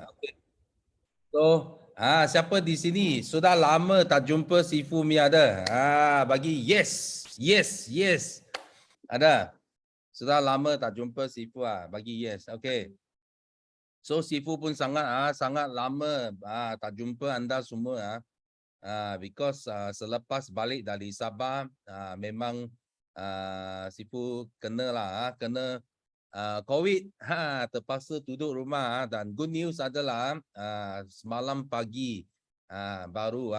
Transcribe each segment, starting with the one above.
Okay. So, siapa di sini sudah lama tak jumpa Sifu Mia ada? Bagi yes, yes, yes. Ada. Sudah lama tak jumpa Sifu bagi yes. Okay. So Sifu pun sangat lama tak jumpa anda semua because selepas balik dari Sabah memang Sifu kena COVID terpaksa duduk rumah dan good news adalah semalam pagi baru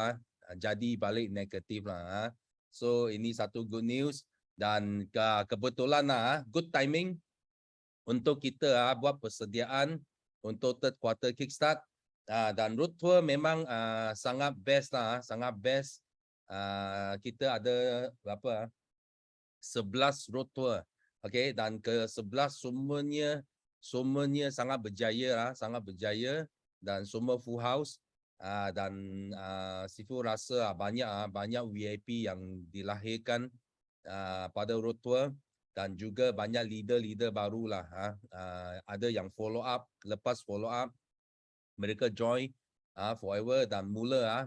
jadi balik negatif lah. So ini satu good news dan kebetulan good timing untuk kita buat persediaan untuk third quarter kickstart dan road tour memang sangat best sangat best. Kita ada berapa 11 road tour. Okay, dan ke-11 semuanya sangat berjaya dan semua full house dan Sifu rasa banyak VIP yang dilahirkan pada road tour dan juga banyak leader barulah ada yang follow up, lepas follow up mereka join forever dan mula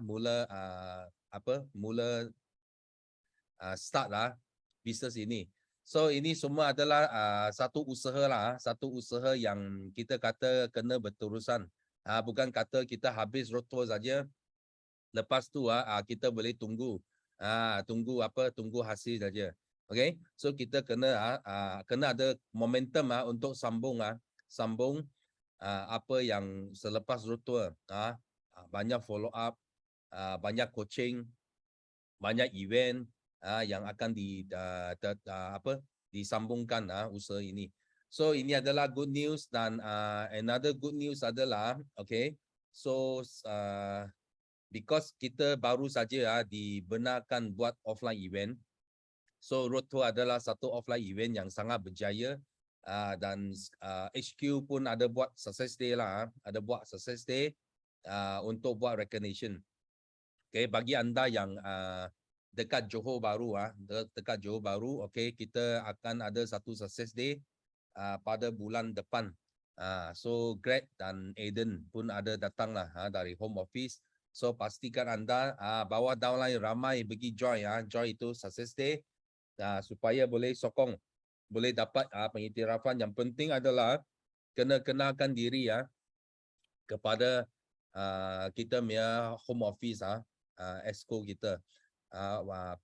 start bisnes ini. So ini semua adalah satu usaha yang kita kata kena berterusan. Bukan kata kita habis road tour saja. Lepas tu kita boleh tunggu tunggu hasil saja. Okay, so kita kena ada momentum untuk sambung apa yang selepas road tour. Banyak follow up, banyak coaching, banyak event yang akan disambungkan usaha ini. So ini adalah good news dan another good news adalah okay. So because kita baru saja dibenarkan buat offline event. So road tour adalah satu offline event yang sangat berjaya dan HQ pun ada buat success day untuk buat recognition. Okay, bagi anda yang dekat Johor Bahru okay, kita akan ada satu success day pada bulan depan. So Greg dan Aiden pun ada datang dari home office. So pastikan anda bawa downline ramai pergi join join itu success day supaya boleh sokong, boleh dapat pengiktirafan. Yang penting adalah kena kenalkan diri kepada kita punya home office ESCO kita,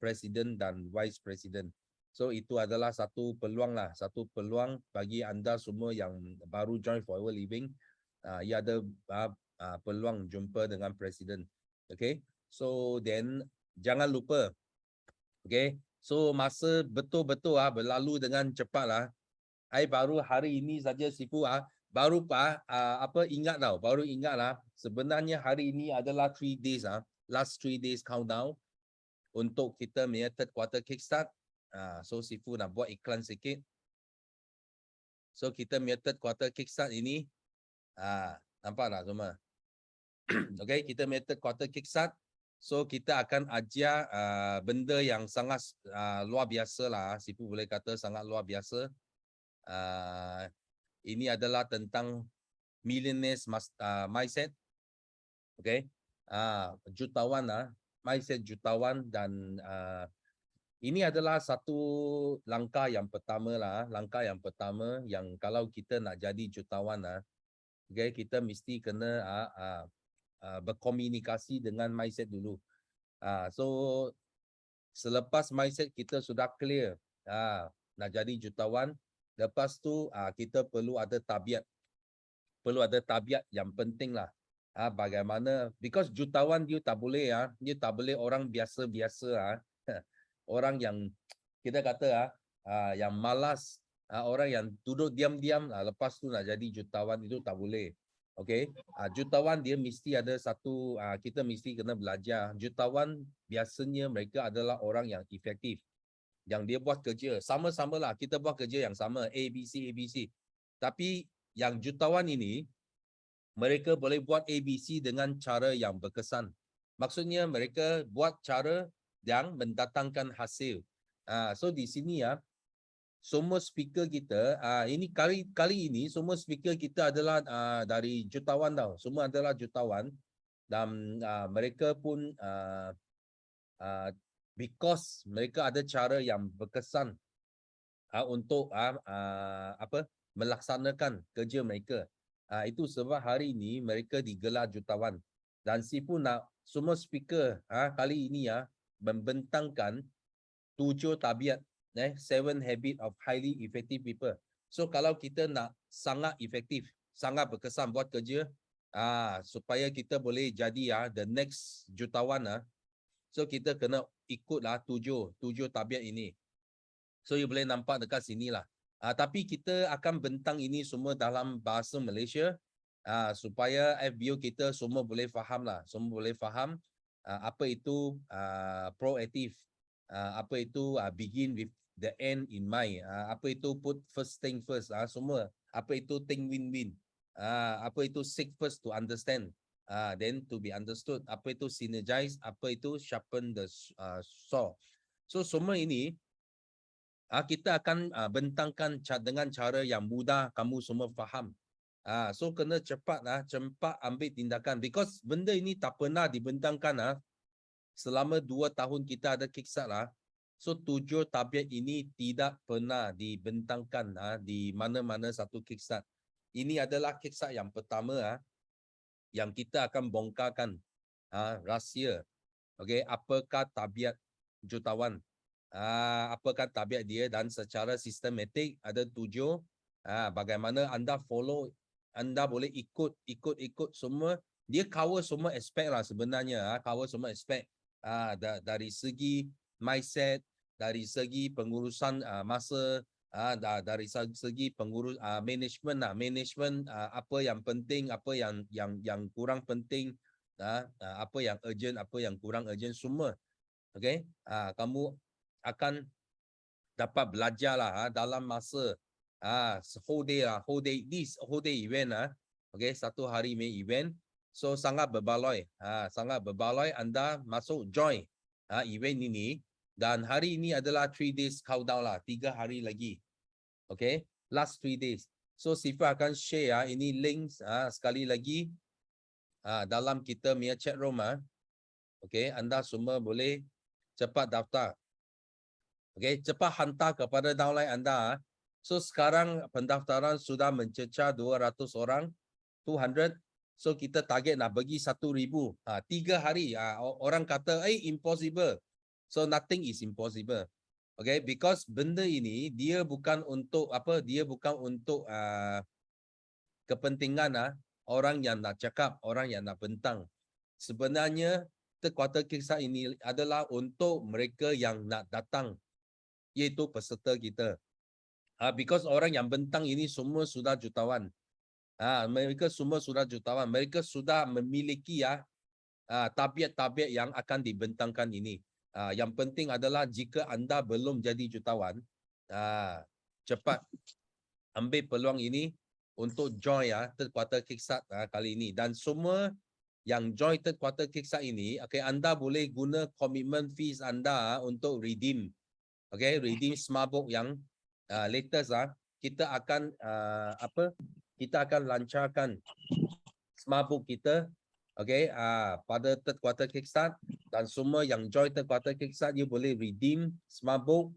presiden dan vice president. So itu adalah satu peluang bagi anda semua yang baru join Forever Living. Ia ada peluang jumpa dengan presiden. Okay, so then jangan lupa. Okay, so masa betul-betul berlalu dengan cepat I baru hari ini saja Sifu baru ingat sebenarnya hari ini adalah 3 days last 3 days countdown untuk kita punya third quarter kickstart. So Sifu nak buat iklan sikit. So kita punya third quarter kickstart ini nampak tak semua? Okay, kita punya third quarter kickstart. So kita akan ajar benda yang sangat luar biasa Sifu boleh kata sangat luar biasa. Ini adalah tentang millionaires mindset. Okay, jutawan mindset jutawan dan ini adalah satu langkah yang pertama yang kalau kita nak jadi jutawan okay, kita mesti kena berkomunikasi dengan mindset dulu. So selepas mindset kita sudah clear nak jadi jutawan, lepas tu kita perlu ada tabiat yang penting bagaimana, because jutawan dia tak boleh orang biasa-biasa orang yang kita kata yang malas, orang yang duduk diam-diam lepas tu nak jadi jutawan itu tak boleh. Okay, jutawan dia mesti ada satu kita mesti kena belajar. Jutawan biasanya mereka adalah orang yang efektif, yang dia buat kerja sama-sama kita buat kerja yang sama ABC, tapi yang jutawan ini mereka boleh buat ABC dengan cara yang berkesan. Maksudnya mereka buat cara yang mendatangkan hasil. So di sini semua speaker kita ini kali ini semua speaker kita adalah dari jutawan tau. Semua adalah jutawan dan mereka pun because mereka ada cara yang berkesan untuk melaksanakan kerja mereka. Itu sebab hari ini mereka digelar jutawan dan Sifu nak semua speaker kali ini membentangkan 7 tabiat 7 habit of highly effective people. So kalau kita nak sangat efektif, sangat berkesan buat kerja supaya kita boleh jadi the next jutawan so kita kena ikutlah 7 tabiat ini. So you boleh nampak dekat sini lah. Tapi kita akan bentang ini semua dalam bahasa Malaysia supaya FBO kita semua boleh faham lah. Semua boleh faham apa itu proaktif. Apa itu begin with the end in mind. Apa itu put first thing first. Semua. Apa itu think win-win. Apa itu seek first to understand. Then to be understood. Apa itu synergize. Apa itu sharpen the saw. So semua ini kita akan bentangkan dengan cara yang mudah kamu semua faham. So kena cepat ambil tindakan because benda ini tak pernah dibentangkan selama 2 tahun kita ada kickstart So 7 tabiat ini tidak pernah dibentangkan di mana-mana satu kickstart. Ini adalah kickstart yang pertama yang kita akan bongkarkan rahsia. Okey, apakah tabiat jutawan? Apakah tabiat dia dan secara sistematik ada 7 bagaimana anda follow, anda boleh ikut semua. Dia cover semua aspek lah sebenarnya, cover semua aspek dari segi mindset, dari segi pengurusan masa, dari segi pengurus management apa yang penting, apa yang kurang penting, apa yang urgent, apa yang kurang urgent semua. Okey, kamu akan dapat belajar lah dalam masa whole day event okey, 1 hari main event. So sangat berbaloi, anda masuk join event ini dan hari ini adalah 3 days countdown lah, 3 hari lagi. Okey, last 3 days. So Sifa akan share ini link sekali lagi dalam kita punya chat room okey, anda semua boleh cepat daftar. Okey, cepat hantar kepada downline anda. So sekarang pendaftaran sudah mencecah 200 orang, 200. So kita target nak bagi 1,000. 3 hari. Orang kata, impossible. So nothing is impossible. Okay, because benda ini dia bukan untuk Dia bukan untuk kepentingan orang yang nak cakap, orang yang nak bentang. Sebenarnya third quarter kickstart ini adalah untuk mereka yang nak datang, iaitu peserta kita. Because orang yang bentang ini semua sudah jutawan. Mereka semua sudah jutawan. Mereka sudah memiliki tabiat-tabiat yang akan dibentangkan ini. Yang penting adalah jika anda belum jadi jutawan, cepat ambil peluang ini untuk join third quarter kickstart kali ini. Dan semua yang join third quarter kickstart ini, anda boleh guna commitment fees anda untuk redeem. Redeem Smartbook yang latest kita akan kita akan lancarkan Smartbook kita pada third quarter kickstart dan semua yang join third quarter kickstart you boleh redeem Smartbook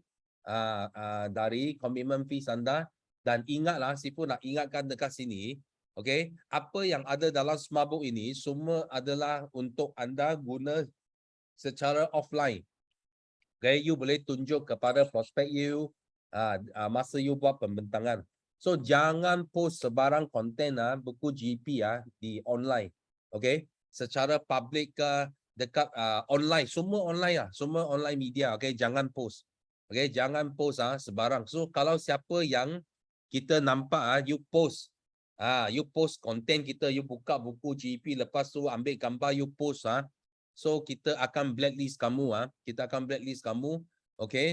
dari commitment fees anda. Dan ingatlah, Sifu nak ingatkan dekat sini, apa yang ada dalam Smartbook ini semua adalah untuk anda guna secara offline. You boleh tunjuk kepada prospek you masa you buat pembentangan. So jangan post sebarang konten buku GP di online. Secara public dekat online, semua online semua online media. Jangan post. Jangan post sebarang. So kalau siapa yang kita nampak you post konten kita, you buka buku GP, lepas tu ambil gambar you post so kita akan blacklist kamu kita akan blacklist kamu.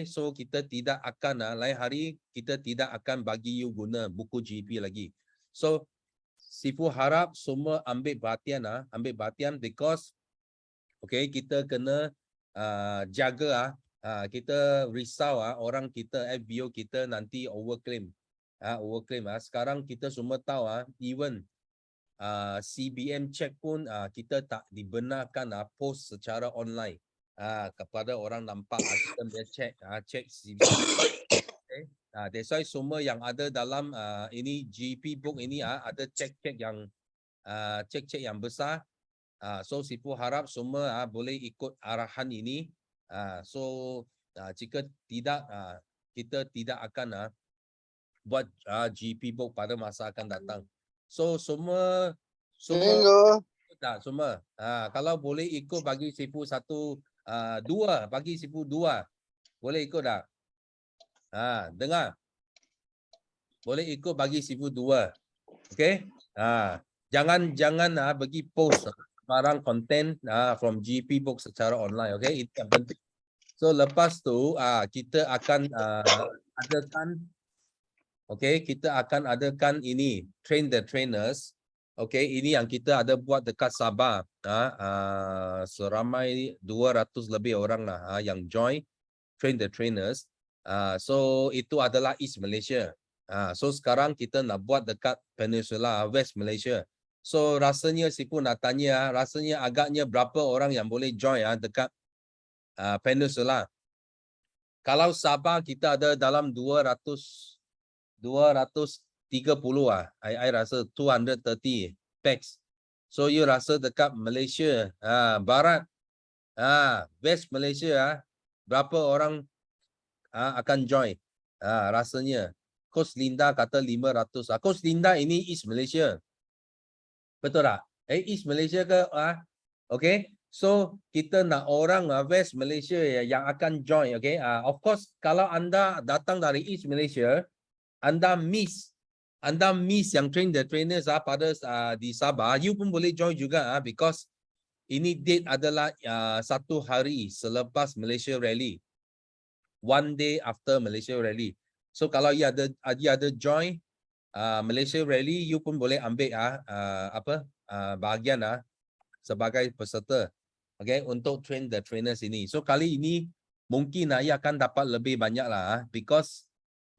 So kita tidak akan lain hari kita tidak akan bagi you guna buku GP lagi. So Sifu harap semua ambil perhatian because kita kena jaga kita risau orang kita FBO kita nanti overclaim. Overclaim. Sekarang kita semua tahu even CBM check pun kita tak dibenarkan post secara online. Kepada orang nampak kita dia check CBM. Okay. That's why semua yang ada dalam ini GP book ini ada check yang check yang besar. So Sifu harap semua boleh ikut arahan ini. So jika tidak kita tidak akan buat GP book pada masa akan datang. So semua semua kalau boleh ikut bagi Sifu 2 bagi Sifu 2 boleh ikut tak? Dengar. Boleh ikut bagi Sifu 2. Okay? Jangan bagi post barang konten from GP book secara online. Okay? Itu yang penting. So lepas tu kita akan adakan kita akan adakan ini train the trainers. Ini yang kita ada buat dekat Sabah. Seramai 200 lebih orang lah yang join train the trainers. So itu adalah East Malaysia. So sekarang kita nak buat dekat Peninsula West Malaysia. So rasanya Sifu nak tanya, rasanya agaknya berapa orang yang boleh join dekat Peninsula. Kalau Sabah kita ada dalam 230 I rasa 230 packs. So you rasa dekat Malaysia Barat West Malaysia berapa orang akan join? Rasanya Kos Linda kata 500. Kos Linda ini East Malaysia. Betul tak? East Malaysia ke? Okay. So kita nak orang West Malaysia yang akan join. Okay. Of course kalau anda datang dari East Malaysia, anda miss yang train the trainers pada di Sabah, you pun boleh join juga because ini date adalah 1 hari selepas Malaysia Rally. 1 day after Malaysia Rally. So kalau you ada join Malaysia Rally, you pun boleh ambil bahagian sebagai peserta. Okay, untuk train the trainers ini. So kali ini mungkin ia akan dapat lebih banyak lah because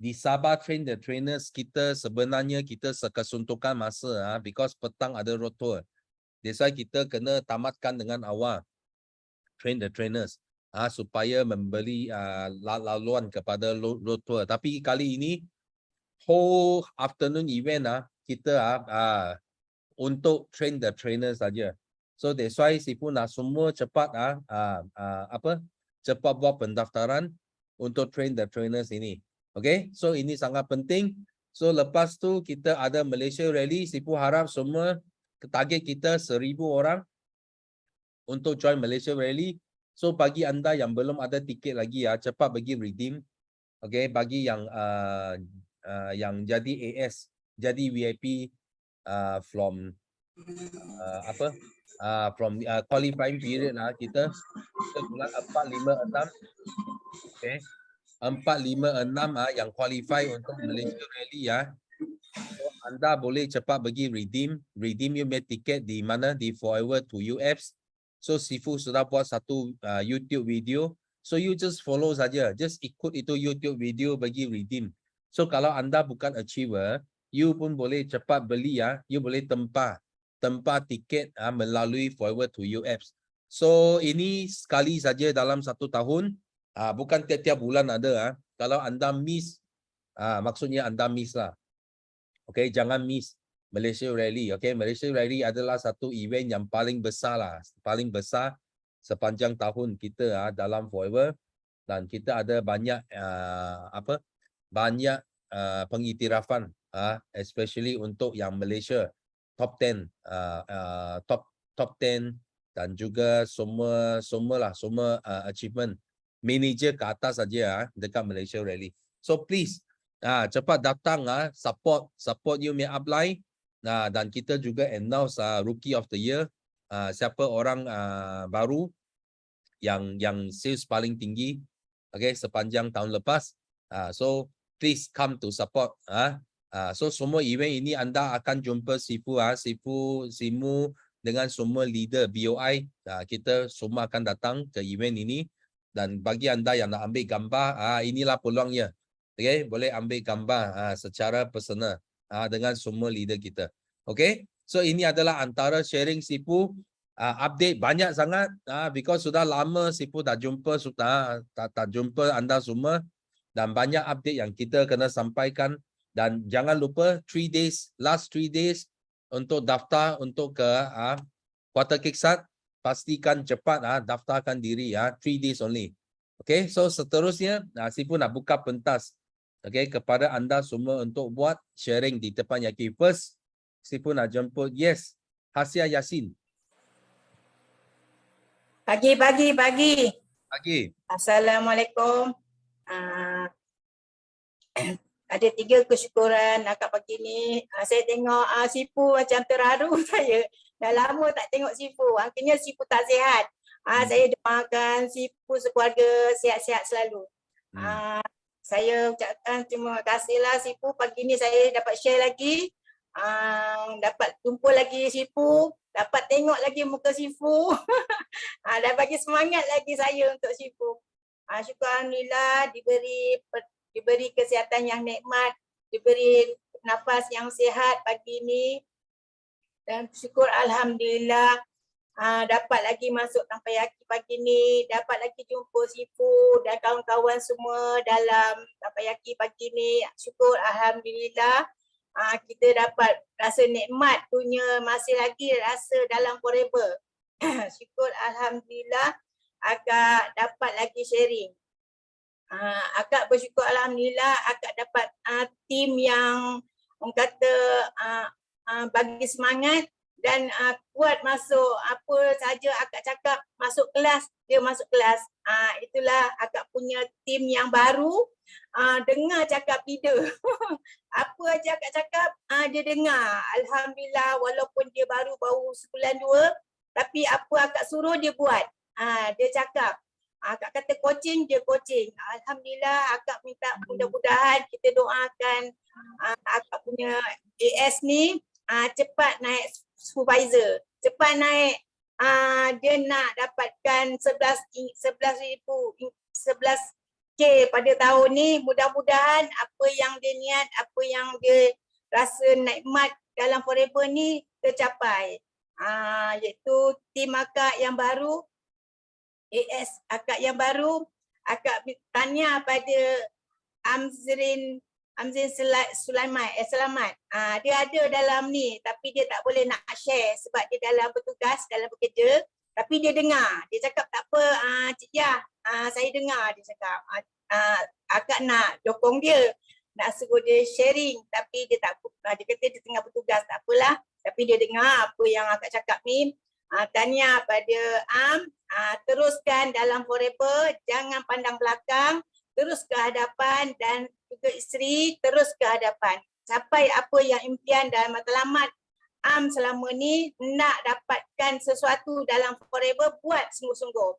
di Sabah train the trainers kita sebenarnya kita kesuntukan masa because petang ada road tour. That's why kita kena tamatkan dengan awal train the trainers supaya memberi laluan kepada road tour. Tapi kali ini whole afternoon event kita untuk train the trainers saja. So that's why Sifu nak semua cepat cepat buat pendaftaran untuk train the trainers ini. Okay, so ini sangat penting. So lepas tu kita ada Malaysia Rally. Sifu harap semua target kita 1,000 orang untuk join Malaysia Rally. So bagi anda yang belum ada tiket lagi cepat bagi redeem. Okay, bagi yang jadi AS, jadi VIP from from qualifying period kita bulan 4, 5, 6. Okay. 4, 5, 6 yang qualify untuk Malaysia Rally So, anda boleh cepat bagi redeem you punya tiket di mana di Forever to UFs. So Sifu sudah buat satu YouTube video. So you just follow saja, just ikut itu YouTube video bagi redeem. So kalau anda bukan achiever, you pun boleh cepat beli you boleh tempah tiket melalui Forever to UFs. So ini sekali saja dalam 1 tahun, bukan tiap-tiap bulan ada. Kalau anda miss, maksudnya anda miss lah. Okay, jangan miss Malaysia Rally. Okay, Malaysia Rally adalah satu event yang paling besar sepanjang tahun kita dalam Forever, dan kita ada banyak pengiktirafan especially untuk yang Malaysia top 10 top 10 dan juga semua achievement manager ke atas saja dekat Malaysia Rally. So please cepat datang support you punya upline. Dan kita juga announce Rookie of the Year, siapa orang baru yang sales paling tinggi sepanjang tahun lepas. So please come to support. So semua event ini anda akan jumpa Sifu Simu dengan semua leader BOI. Kita semua akan datang ke event ini Dan bagi anda yang nak ambil gambar, inilah peluangnya. Okay, boleh ambil gambar secara personal dengan semua leader kita. Okay, so ini adalah antara sharing Sipu. Update banyak sangat because sudah lama Sipu tak jumpa, tak jumpa anda semua, dan banyak update yang kita kena sampaikan. Dan jangan lupa 3 days, last 3 days untuk daftar untuk ke Kuartal Kickstart. Pastikan cepat daftarkan diri 3 days only. Okay, so seterusnya Sipu nak buka pentas kepada anda semua untuk buat sharing di depan Yaki. First, Sipu nak jemput Hasia Yasin. Pagi. Pagi. Assalamualaikum. Ada 3 kesyukuran akak pagi ni. Saya tengok Sipu macam terharu saya. Dah lama tak tengok Sipu. Akhirnya Sipu tak sihat. Saya doakan Sipu sekeluarga sihat-sihat selalu. Saya ucapkan terima kasihlah Sipu. Pagi ni saya dapat share lagi. Dapat jumpa lagi Sipu. Dapat tengok lagi muka Sipu. Dah bagi semangat lagi saya untuk Sipu. Syukur Alhamdulillah diberi kesihatan yang nikmat, diberi nafas yang sihat pagi ini. Dan syukur Alhamdulillah dapat lagi masuk Tampayaki pagi ini, dapat lagi jumpa Sipu dan kawan-kawan semua dalam Tampayaki pagi ini. Syukur Alhamdulillah kita dapat rasa nikmat punya masih lagi rasa dalam forever. Syukur Alhamdulillah akak dapat lagi sharing. Akak bersyukur Alhamdulillah akak dapat tim yang orang kata bagi semangat dan kuat masuk apa saja akak cakap, masuk kelas, dia masuk kelas. Itulah akak punya tim yang baru. Dengar cakap leader. Apa aja akak cakap, dia dengar. Alhamdulillah walaupun dia baru sebulan 2, tapi apa akak suruh dia buat. Dia cakap. Akak kata coaching, dia coaching. Alhamdulillah akak minta mudah-mudahan kita doakan akak punya AS ni cepat naik supervisor. Cepat naik, dia nak dapatkan 11K pada tahun ni. Mudah-mudahan apa yang dia niat, apa yang dia rasa nikmat dalam forever ni tercapai. Iaitu tim akak yang baru, AS akak yang baru. Akak tanya pada Amzrin Selamat. Dia ada dalam ni tapi dia tak boleh nak share sebab dia dalam bertugas, dalam bekerja. Tapi dia dengar. Dia cakap tak apa Cik Yah, saya dengar. Dia cakap akak nak dokong dia, nak suruh dia sharing tapi dia tak, dia kata dia tengah bertugas, tak apalah. Tapi dia dengar apa yang akak cakap ni. Tanya pada teruskan dalam forever, jangan pandang belakang, terus ke hadapan, dan juga isteri terus ke hadapan. Capai apa yang impian dan matlamat selama ni, nak dapatkan sesuatu dalam forever, buat sungguh-sungguh.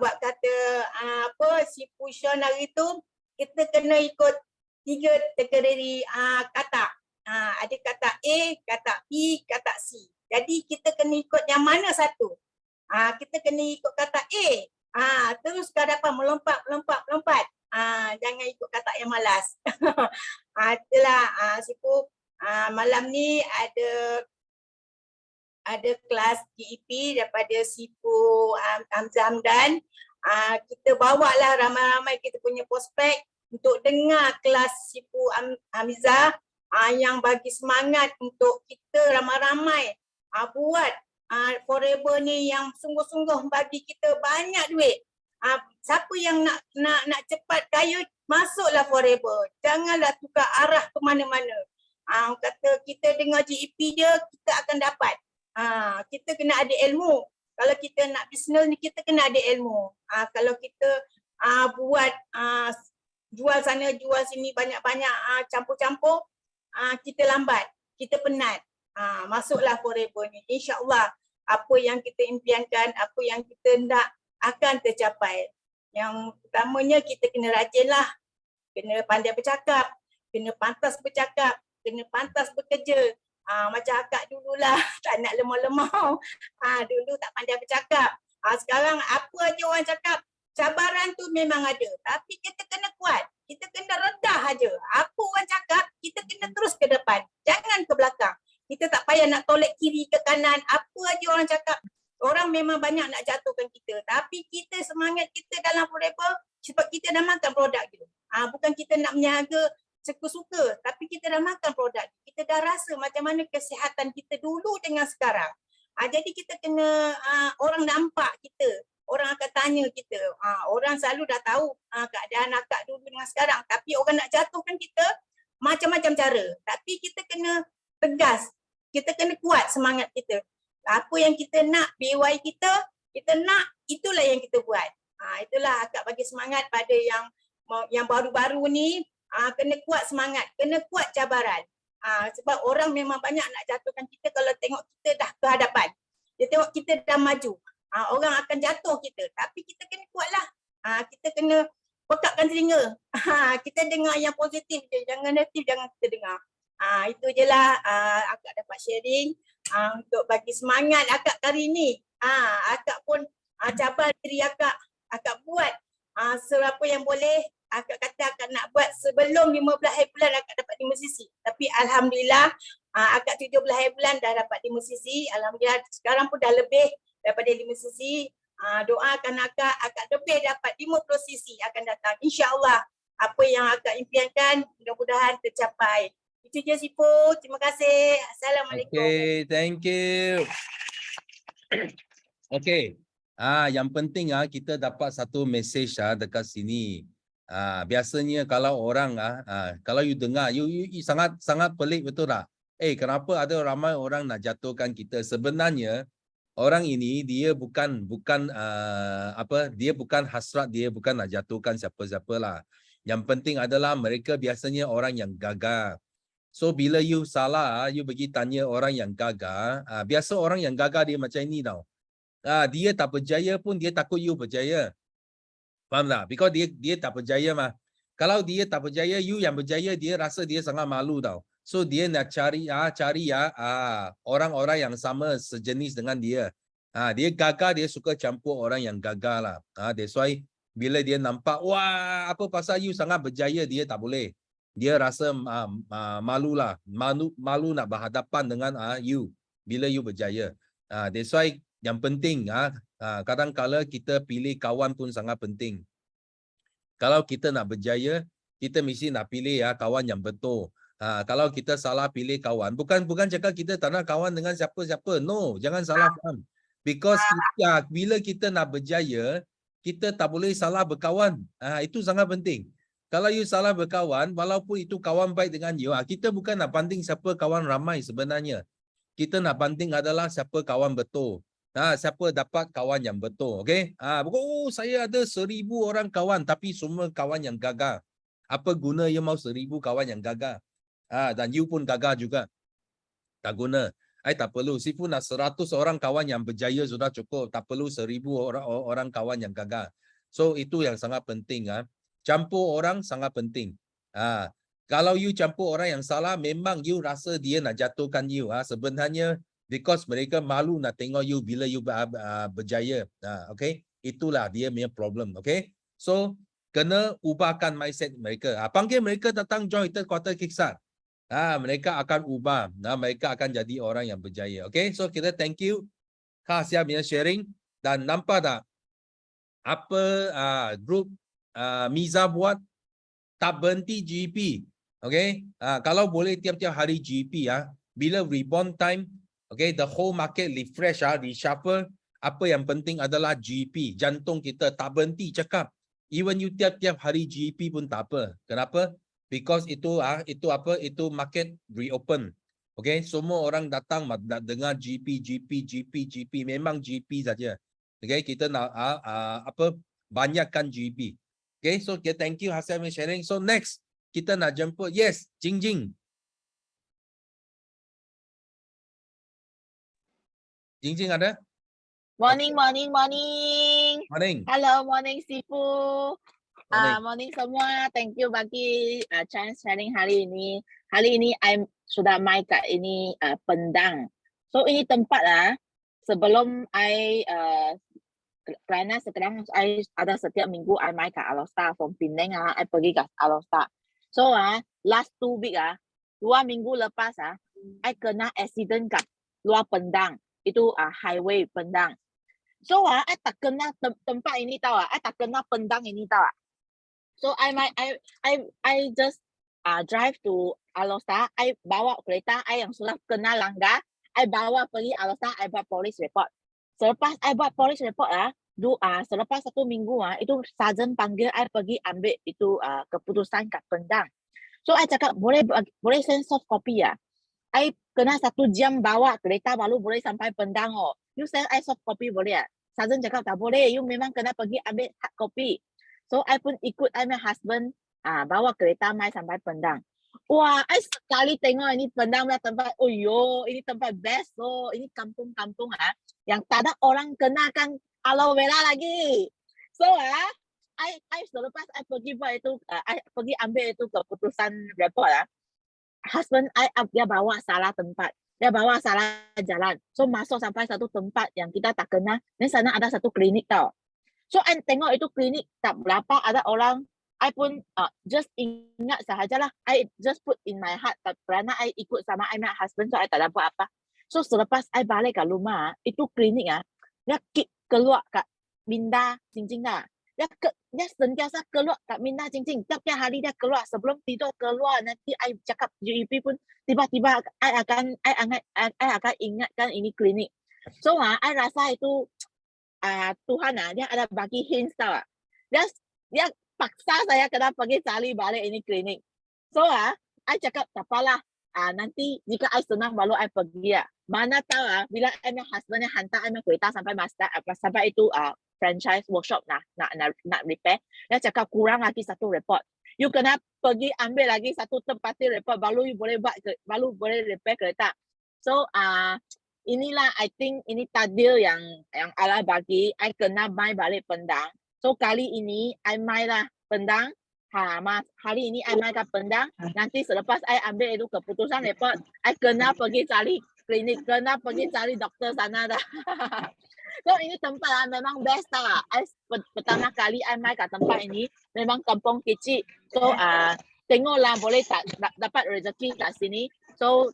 Buat kata Sipu Sean hari tu, kita kena ikut 3 kategori kata. Ada kata A, kata B, kata C. Jadi kita kena ikut yang mana satu. Kita kena ikut kata A. Terus ke hadapan, melompat. Jangan ikut kata yang malas. Itulah Sipu. Malam ni ada kelas GEP daripada Sipu Hamzah Hamdan. Kita bawalah ramai-ramai kita punya prospek untuk dengar kelas Sipu Hamzah yang bagi semangat untuk kita ramai-ramai buat forever ni yang sungguh-sungguh bagi kita banyak duit. Siapa yang nak cepat kaya, masuklah forever. Janganlah tukar arah ke mana-mana. Kata kita dengar GEP dia, kita akan dapat. Kita kena ada ilmu. Kalau kita nak bisnes ni, kita kena ada ilmu. Kalau kita buat jual sana, jual sini banyak-banyak campur-campur, kita lambat, kita penat. Masuklah forever ni. InsyaAllah apa yang kita impiankan, apa yang kita nak akan tercapai. Yang utamanya kita kena rajin lah. Kena pandai bercakap, kena pantas bercakap, kena pantas bekerja. Macam akak dululah, tak nak lemah-lemah. Dulu tak pandai bercakap. Sekarang apa aja orang cakap, cabaran tu memang ada. Tapi kita kena kuat. Kita kena redah aja. Apa orang cakap, kita kena terus ke depan. Jangan ke belakang. Kita tak payah nak tolak kiri ke kanan. Apa aja orang cakap. Orang memang banyak nak jatuhkan kita. Tapi kita semangat kita dalam forever sebab kita dah makan produk tu. Bukan kita nak meniaga suka-suka. Tapi kita dah makan produk. Kita dah rasa macam mana kesihatan kita dulu dengan sekarang. Jadi kita kena, orang nampak kita. Orang akan tanya kita. Orang selalu dah tahu keadaan akak dulu dengan sekarang. Tapi orang nak jatuhkan kita macam-macam cara. Tapi kita kena tegas. Kita kena kuat semangat kita. Apa yang kita nak, BY kita nak, itulah yang kita buat. Itulah akak bagi semangat pada yang baru-baru ni. Kena kuat semangat. Kena kuat cabaran. Sebab orang memang banyak nak jatuhkan kita kalau tengok kita dah ke hadapan. Dia tengok kita dah maju. Orang akan jatuh kita. Tapi kita kena kuatlah. Kita kena pekakkan telinga. Kita dengar yang positif je. Jangan negatif, jangan kita dengar. Itu je lah akak dapat sharing. Untuk bagi semangat akak kali ni. Akak pun cabar diri akak. Akak buat seberapa yang boleh. Akak kata akak nak buat sebelum 15 hari bulan akak dapat di musisi. Tapi Alhamdulillah akak 17 hari bulan dah dapat di musisi. Alhamdulillah sekarang pun dah lebih daripada 5 sisi. Doakan akak lebih dapat 50 sisi akan datang. InsyaAllah apa yang akak impiankan mudah-mudahan tercapai. Itu je Sifu. Terima kasih. Assalamualaikum. Okay, thank you. Okay. Yang penting kita dapat satu message dekat sini. Biasanya kalau orang kalau you dengar you sangat pelik, betul tak? Kenapa ada ramai orang nak jatuhkan kita? Sebenarnya orang ini dia bukan dia bukan hasrat, dia bukan nak jatuhkan siapa-siapa lah. Yang penting adalah mereka biasanya orang yang gagal. So bila you salah, you pergi tanya orang yang gagal. Biasa orang yang gagal dia macam ini tau. Dia tak berjaya pun dia takut you berjaya. Faham tak? Because dia tak berjaya mah. Kalau dia tak berjaya, you yang berjaya, dia rasa dia sangat malu tau. So dia nak cari orang-orang yang sama sejenis dengan dia. Dia gagal, dia suka campur orang yang gagal lah. That's why bila dia nampak, wah apa pasal you sangat berjaya, dia tak boleh. Dia rasa malu lah. Malu nak berhadapan dengan you bila you berjaya. That's why yang penting kadang-kala kita pilih kawan pun sangat penting. Kalau kita nak berjaya, kita mesti nak pilih kawan yang betul. Kalau kita salah pilih kawan, bukan cakap kita tak nak kawan dengan siapa-siapa. No, jangan salah faham. Because bila kita nak berjaya, kita tak boleh salah berkawan. Itu sangat penting. Kalau you salah berkawan, walaupun itu kawan baik dengan you, kita bukan nak banding siapa kawan ramai sebenarnya. Kita nak banding adalah siapa kawan betul. Siapa dapat kawan yang betul, okey? Bukan saya ada 1000 orang kawan tapi semua kawan yang gagal. Apa guna you mau 1000 kawan yang gagal? Dan you pun gagal juga. Tak guna. Tak perlu. Sifu nak 100 orang kawan yang berjaya sudah cukup. Tak perlu 1000 orang kawan yang gagal. So itu yang sangat penting. Campur orang sangat penting. Kalau you campur orang yang salah, memang you rasa dia nak jatuhkan you. Sebenarnya because mereka malu nak tengok you bila you berjaya. Okay? Itulah dia punya problem. Okay? So, kena ubahkan mindset mereka. Panggil mereka datang join quarter kickstart. Mereka akan ubah. Mereka akan jadi orang yang berjaya. Okay? So, kita thank you. Khasia punya sharing. Dan nampak tak? Apa grup Miza buat? Tak berhenti GP. Okay? Kalau boleh tiap-tiap hari GP. Bila rebound time, okay, the whole market refresh, reshuffle. Apa yang penting adalah GP. Jantung kita tak berhenti cakap. Even you tiap-tiap hari GP pun tak apa. Kenapa? Because itu market reopen. Okay, semua orang datang nak dengar GP. Memang GP saja. Okay, kita nak banyakkan GP. Okay, so thank you Hassan for sharing. So next, kita nak jemput, yes, Jingjing. Jingjing ada? Morning. Hello, morning Sifu. Morning semua. Thank you bagi chance sharing hari ini. Hari ini I sudah mai kat ini Pendang. So ini tempat sebelum I kerana sekarang I ada setiap minggu I main kat Alostar from Penang I pergi kat Alostar. So last 2 week 2 minggu lepas I kena accident kat luar Pendang. Itu highway Pendang. So I tak kena tempat ini tahu I tak kena Pendang ini tahu. So I just drive to Alostar. I bawa kereta I yang sudah kena langgar. I bawa pergi Alostar. I buat police report. Selepas I buat police report selepas 1 minggu itu sarjan panggil I pergi ambil itu keputusan kat Pendang. So I cakap boleh send soft copy I kena 1 jam bawa kereta baru boleh sampai Pendang You send I soft copy boleh Sarjan cakap tak boleh. You memang kena pergi ambil hard copy. So I pun ikut I my husband bawa kereta mai sampai Pendang. Wah, I sekali tengok ini Pendang punya tempat. Oh yo, ini tempat best. So ini kampung-kampung yang tak ada orang kenakan aloe vera lagi. So I selepas I pergi buat itu, I pergi ambil itu keputusan report husband I dia bawa salah tempat. Dia bawa salah jalan. So masuk sampai satu tempat yang kita tak kenal. Dan sana ada satu klinik tau. So I tengok itu klinik tak berapa ada orang. I pun just ingat sahajalah. I just put in my heart kerana I ikut sama I my husband. So I tak ada buat apa. So selepas I balik ke rumah, itu klinik dia keluar kat Minda Cincin dah. Dia sentiasa keluar kat Minda Cincin. Tiap-tiap hari dia keluar. Sebelum tidur keluar. Nanti I cakap UEP pun tiba-tiba I akan ingatkan ini klinik. So I rasa itu Tuhan dia ada bagi hints tau. Dia paksa saya kena pergi cari balik ini klinik. So I cakap tak apalah. Nanti jika I senang baru I pergi Mana tahu bila I my husband hantar I my kereta sampai master sampai itu franchise workshop nak repair. Dia cakap kurang lagi 1 report. You kena pergi ambil lagi 1 tempati report baru you boleh boleh repair kereta. So inilah I think ini takdir yang Allah bagi. I kena mai balik Pendang. So kali ini I mai lah Pendang. Hari ini I mai ke Pendang. Nanti selepas I ambil itu keputusan report, I kena pergi cari klinik, kena pergi cari doktor sana dah. So ini tempat memang best lah. Pertama kali I mai ke tempat ini memang kampung kecil. So tengoklah boleh tak dapat rezeki kat sini. So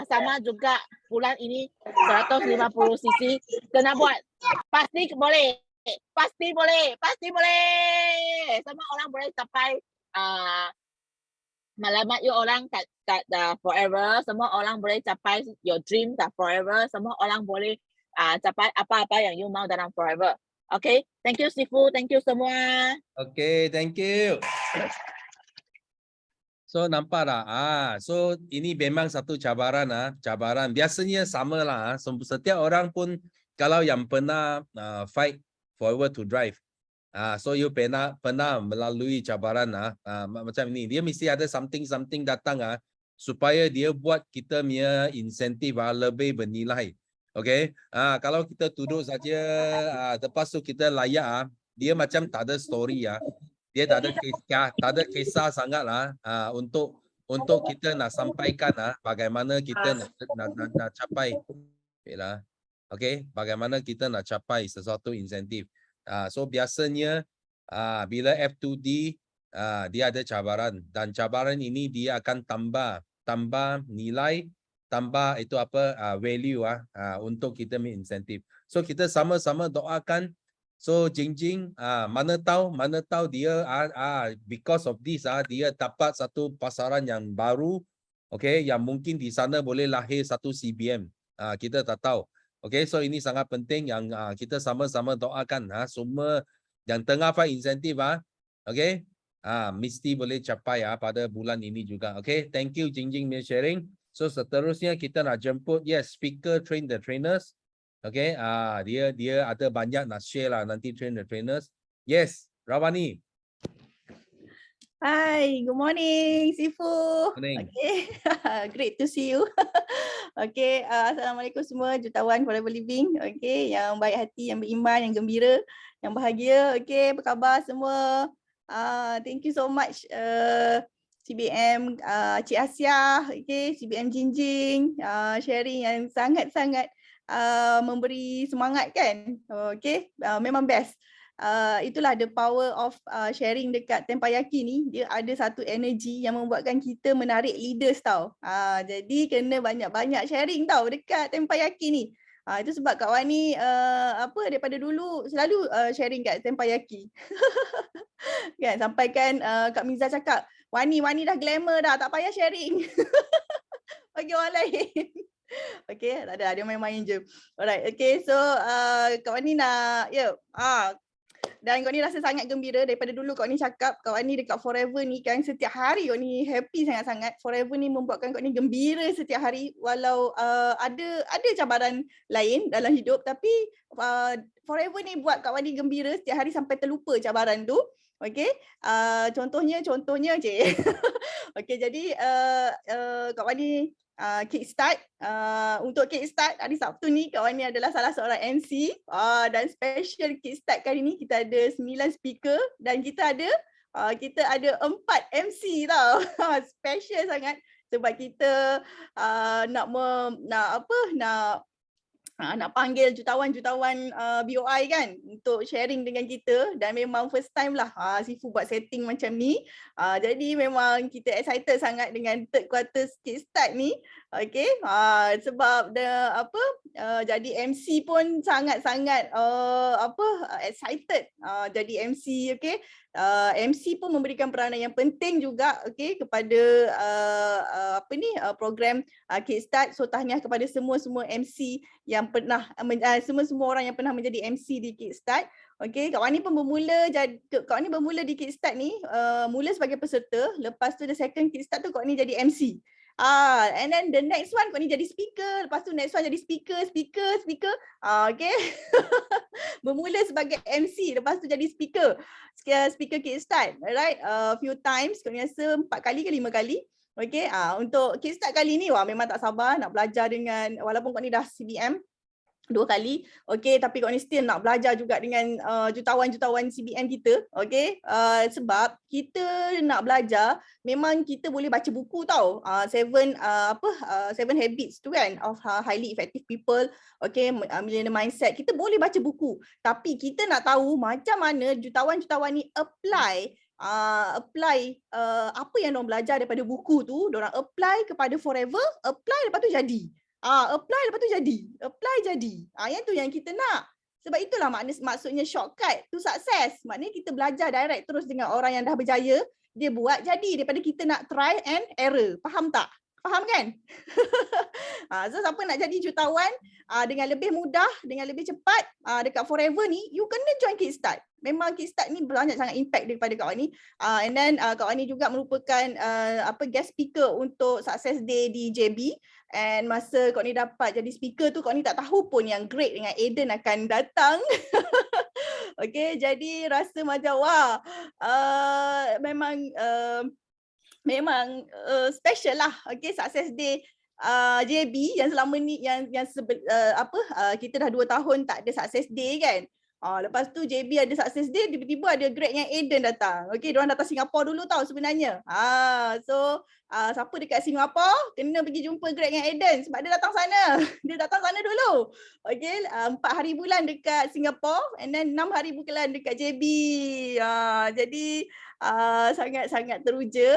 sama juga bulan ini 150 cc kena buat. Pasti boleh. Pasti boleh. Semua orang boleh capai malamat you orang kat forever. Semua orang boleh capai your dream kat forever. Semua orang boleh capai apa-apa yang you mau dalam forever. Okay, thank you Sifu, thank you semua. Okay, thank you. So nampak tak? So ini memang satu cabaran cabaran. Biasanya sama lah. Setiap orang pun kalau yang pernah fight forward to drive. So you pernah melalui cabaran macam ini. Dia mesti ada something datang supaya dia buat kita punya insentif lebih bernilai. Okay? Kalau kita duduk saja lepas tu kita layak dia macam tak ada story Dia tak ada kisah sangat lah untuk kita nak sampaikan bagaimana kita nak capai. Okay, bagaimana kita nak capai sesuatu insentif. So biasanya bila F2D dia ada cabaran dan cabaran ini dia akan tambah nilai, tambah itu value untuk kita insentif. So kita sama-sama doakan. So Jingjing mana tahu dia because of this dia dapat satu pasaran yang baru, okay, yang mungkin di sana boleh lahir satu CBM. Kita tak tahu. Okay, so ini sangat penting yang kita sama-sama doakan semua yang tengah fight insentif okay, mesti boleh capai pada bulan ini juga. Okay, thank you Jingjing punya sharing. So seterusnya kita nak jemput speaker train the trainers. Okay, dia ada banyak nak share lah nanti train the trainers. Yes, Rawani. Hi, good morning, Sifu. Morning. Okay, great to see you. Okay, Assalamualaikum semua jutawan Forever Living. Okay, yang baik hati, yang beriman, yang gembira, yang bahagia. Okay, apa khabar semua? Thank you so much CBM Cik Asia, okay, CBM Jingjing, sharing yang sangat-sangat memberi semangat kan. Okay, memang best. Itulah the power of sharing dekat Tempayaki ni. Dia ada satu energy yang membuatkan kita menarik leaders tau. Jadi kena banyak-banyak sharing tau dekat Tempayaki ni. Itu sebab Kak Wani daripada dulu selalu sharing kat Tempayaki. Kan sampai kan Kak Miza cakap, Wani dah glamour dah, tak payah sharing. Bagi orang lain. Okay, tak ada, dia main-main je. Alright, okay, so Kak Wani nak, dan Kak Wani rasa sangat gembira daripada dulu Kak Wani cakap, Kak Wani dekat Forever ni kan setiap hari Kak Wani happy sangat-sangat. Forever ni membuatkan Kak Wani gembira setiap hari walau ada cabaran lain dalam hidup, tapi Forever ni buat Kak Wani gembira setiap hari sampai terlupa cabaran tu. Okay, contohnya je. Okay, jadi Kak Wani kickstart, untuk kickstart hari Sabtu ni Kak Wani adalah salah seorang MC, dan special kickstart kali ni kita ada 9 speaker dan kita ada 4 MC tau. Special sangat sebab kita nak panggil jutawan-jutawan BOI kan untuk sharing dengan kita, dan memang first time lah Sifu buat setting macam ni. Jadi memang kita excited sangat dengan third quarter kickstart ni. Okay, sebab jadi MC pun sangat-sangat excited jadi MC. Okay, MC pun memberikan peranan yang penting juga okay kepada program kickstart. So tahniah kepada semua MC yang pernah semua orang yang pernah menjadi MC di kickstart. Okay, Kak Wani pun bermula di kickstart ni mula sebagai peserta, lepas tu the second kickstart tu Kak Wani jadi MC. And then the next one Kak Wani jadi speaker, lepas tu next one jadi speaker. Okay. Bermula sebagai MC, lepas tu jadi speaker kickstart. Alright, few times, Kak Wani rasa 4 kali ke 5 kali. Okay, untuk kickstart kali ni memang tak sabar nak belajar dengan, walaupun Kak Wani dah CBM 2 kali, okay, tapi Kak Wani still nak belajar juga dengan jutawan-jutawan CBM kita, okay, sebab kita nak belajar, memang kita boleh baca buku tau, 7 habits tu kan, of highly effective people, okay, millionaire mindset, kita boleh baca buku, tapi kita nak tahu macam mana jutawan-jutawan ni apply apa yang diorang belajar daripada buku tu, diorang apply kepada Forever, apply lepas tu jadi. Apply lepas tu jadi. Yang tu yang kita nak. Sebab itulah maksudnya shortcut to success. Maknanya kita belajar direct terus dengan orang yang dah berjaya, dia buat jadi daripada kita nak try and error. Faham tak? Faham kan? So siapa nak jadi jutawan dengan lebih mudah, dengan lebih cepat dekat Forever ni, you kena join Kickstart. Memang Kickstart ni banyak sangat impact daripada Kak Wani. And then Kak Wani juga merupakan guest speaker untuk Success Day di JB. And masa Kak Wani dapat jadi speaker tu, Kak Wani tak tahu pun yang Great dengan Aiden akan datang. Okay, jadi rasa macam wah, memang special lah. Okay, Success Day JB yang selama ni kita dah 2 tahun tak ada Success Day kan. Lepas tu JB ada Success Day, tiba-tiba ada Greg dengan Aiden datang. Okay, diorang datang Singapura dulu tau sebenarnya. So siapa dekat Singapura kena pergi jumpa Greg dengan Aiden sebab dia datang sana. Dia datang sana dulu. Okay, 4 hari bulan dekat Singapura and then 6 hari bulan dekat JB. Jadi sangat-sangat teruja.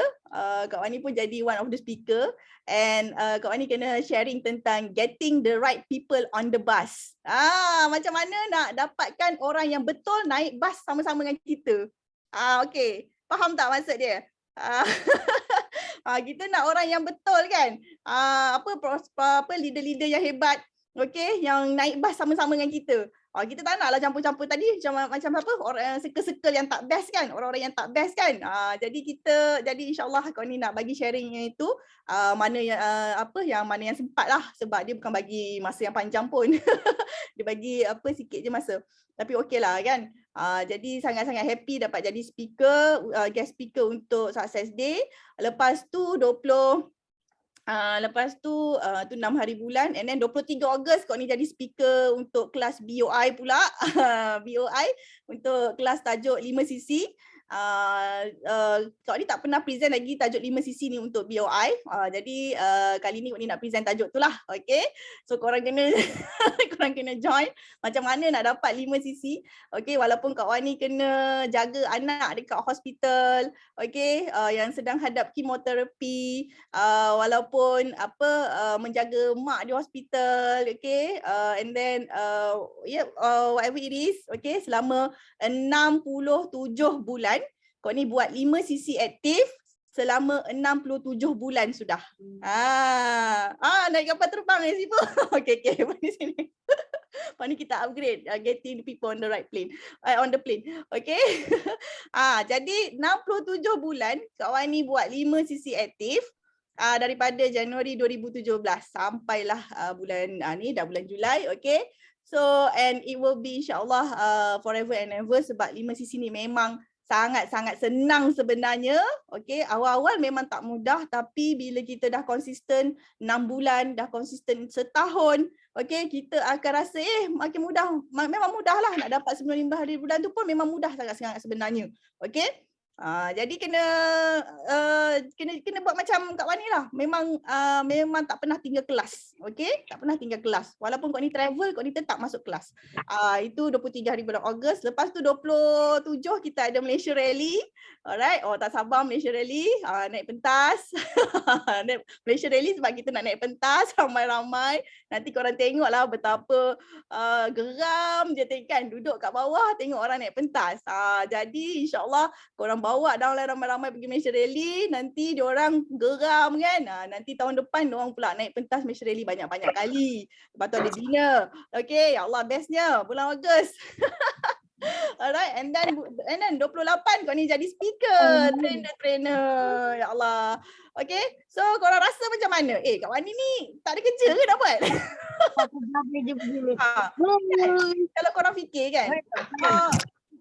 Kak Wani pun jadi one of the speaker. And Kak Wani kena sharing tentang getting the right people on the bus. Macam mana nak dapatkan orang yang betul naik bas sama-sama dengan kita. Okay, faham tak maksud dia? Kita nak orang yang betul kan? Leader-leader yang hebat, okay, yang naik bas sama-sama dengan kita. Kita tak naklah campur-campur tadi macam apa orang circle-circle yang tak best kan, orang-orang yang tak best kan. Jadi insya-Allah Kak Wani nak bagi sharing yang itu mana yang sempat lah, sebab dia bukan bagi masa yang panjang pun. Dia bagi sikit je masa. Tapi okeylah kan. Jadi sangat-sangat happy dapat jadi speaker, guest speaker untuk Success Day. Lepas tu 6 hari bulan and then 23 Ogos Kak Wani jadi speaker untuk kelas BOI pula. BOI untuk kelas tajuk 5cc. Kak ni tak pernah present lagi tajuk 5cc ni untuk BOI. Jadi kali ni Kak ni nak present tajuk tu lah. Okay. So korang kena korang kena join macam mana nak dapat 5cc. Okay, walaupun Kak Wan ni kena jaga anak dekat hospital, okay, yang sedang hadap kemoterapi, walaupun menjaga mak di hospital, okay, and then whatever it is, okay, selama 67 bulan kau ni buat 5cc aktif selama 67 bulan sudah. Naik kapal terbang ya Sifu. Okay, di sini. Lepas ni kita upgrade, getting the people on the right plane, on the plane. Okay. Jadi 67 bulan Kak Wan ni buat 5cc aktif daripada Januari 2017 sampailah bulan ni dah bulan Julai. Okay. So and it will be insyaAllah forever and ever sebab 5cc ni memang sangat-sangat senang sebenarnya. Okay, awal-awal memang tak mudah tapi bila kita dah konsisten 6 bulan, dah konsisten setahun, okay, kita akan rasa makin mudah. Memang mudah lah nak dapat 95 hari bulan tu pun memang mudah sangat-sangat sebenarnya. Okay. Jadi kena buat macam Kak Wan ni lah. Memang tak pernah tinggal kelas. Okay, tak pernah tinggal kelas. Walaupun kau ni travel, kau ni tetap masuk kelas. Itu 23 hari bulan Ogos. Lepas tu 27 kita ada Malaysia Rally. Alright, tak sabar Malaysia Rally. Naik pentas. Malaysia Rally sebab kita nak naik pentas ramai-ramai. Nanti korang tengok lah betapa geram je kan, duduk kat bawah tengok orang naik pentas. Jadi insyaAllah korang bawa downline ramai-ramai pergi Malaysia Rally, nanti diorang geram kan. Nanti tahun depan diorang pula naik pentas Malaysia Rally banyak-banyak kali. Lepas tu ada dinner. Okay, ya Allah bestnya bulan Ogos. Alright, and then 28 kau ni jadi speaker, trainer. Ya Allah. Okay, so korang rasa macam mana? Kak Wan ni tak ada kerja ke nak buat? Kalau korang fikir kan,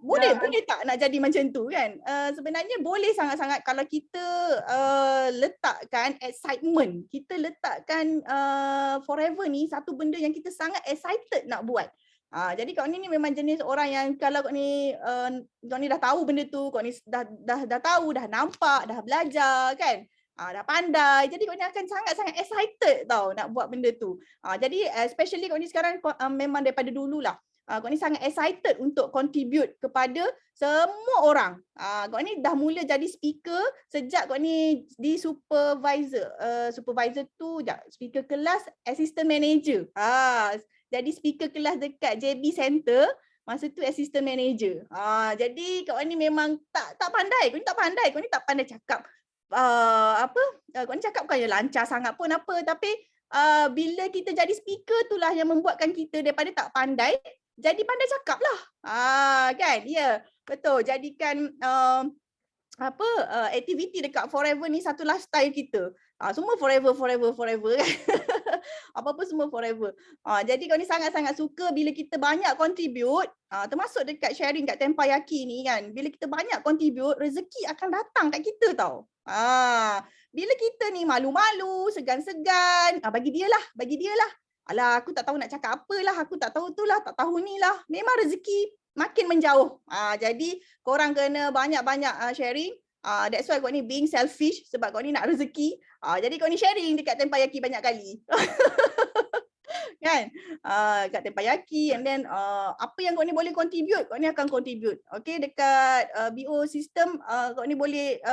boleh tak nak jadi macam tu kan? Sebenarnya boleh sangat-sangat kalau kita letakkan excitement. Kita letakkan forever ni satu benda yang kita sangat excited nak buat. Jadi kau ni memang jenis orang yang kalau kau ni dah tahu benda tu, kau ni dah tahu, dah nampak, dah belajar kan? Dah pandai. Jadi kau ni akan sangat-sangat excited tau nak buat benda tu. Jadi especially kau ni sekarang memang daripada dululah. Kau ni sangat excited untuk contribute kepada semua orang. Kau ni dah mula jadi speaker sejak kau ni di supervisor. Supervisor tu speaker kelas, assistant manager. Jadi speaker kelas dekat JB Center, masa tu assistant manager. Jadi kau ni memang tak pandai. Kau ni tak pandai. Kau ni tak pandai cakap kau ni cakap bukannya lancar sangat pun apa, tapi bila kita jadi speaker itulah yang membuatkan kita daripada tak pandai jadi pandai cakap lah. Kan? Ya, betul. Jadikan aktiviti dekat Forever ni satu lifestyle kita. Semua forever kan. Apa-apa semua forever. Jadi kau ni sangat-sangat suka bila kita banyak contribute, termasuk dekat sharing kat Tempayaki ni kan. Bila kita banyak contribute, rezeki akan datang kat kita tau. Bila kita ni malu-malu, segan-segan, bagi dia lah. Alah, aku tak tahu nak cakap apalah, aku tak tahu tu lah, tak tahu ni lah. Memang rezeki makin menjauh. Jadi korang kena banyak-banyak sharing. That's why kau ni being selfish sebab kau ni nak rezeki. Jadi kau ni sharing dekat Tempayaki banyak kali. Kan? Kat Tempayaki, and then apa yang kau ni boleh contribute, kau ni akan contribute. Okay, dekat BO system kau ni boleh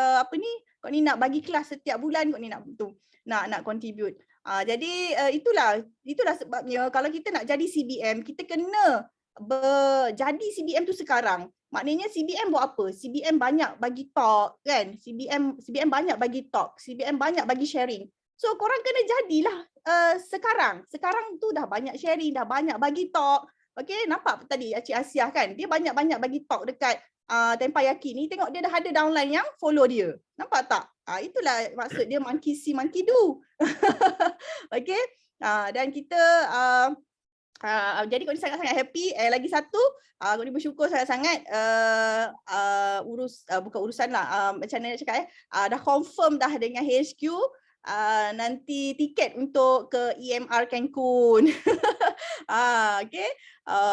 kau ni nak bagi kelas setiap bulan, kau ni nak contribute. Jadi itulah sebabnya kalau kita nak jadi CBM, kita kena jadi CBM tu sekarang. Maknanya CBM buat apa? CBM banyak bagi talk kan? CBM banyak bagi talk, CBM banyak bagi sharing. So korang kena jadilah sekarang. Sekarang tu dah banyak sharing, dah banyak bagi talk. Okay, nampak tadi Cik Asiah kan? Dia banyak-banyak bagi talk dekat Tempayaki ni. Tengok dia dah ada downline yang follow dia. Nampak tak? Itulah maksud dia monkey see, monkey do. Okay, dan kita jadi kau ni sangat-sangat happy. Lagi satu, kau ni bersyukur sangat-sangat bukan urusan lah, macam mana nak cakap dah confirm dah dengan HQ nanti tiket untuk ke EMR Cancun. Okay,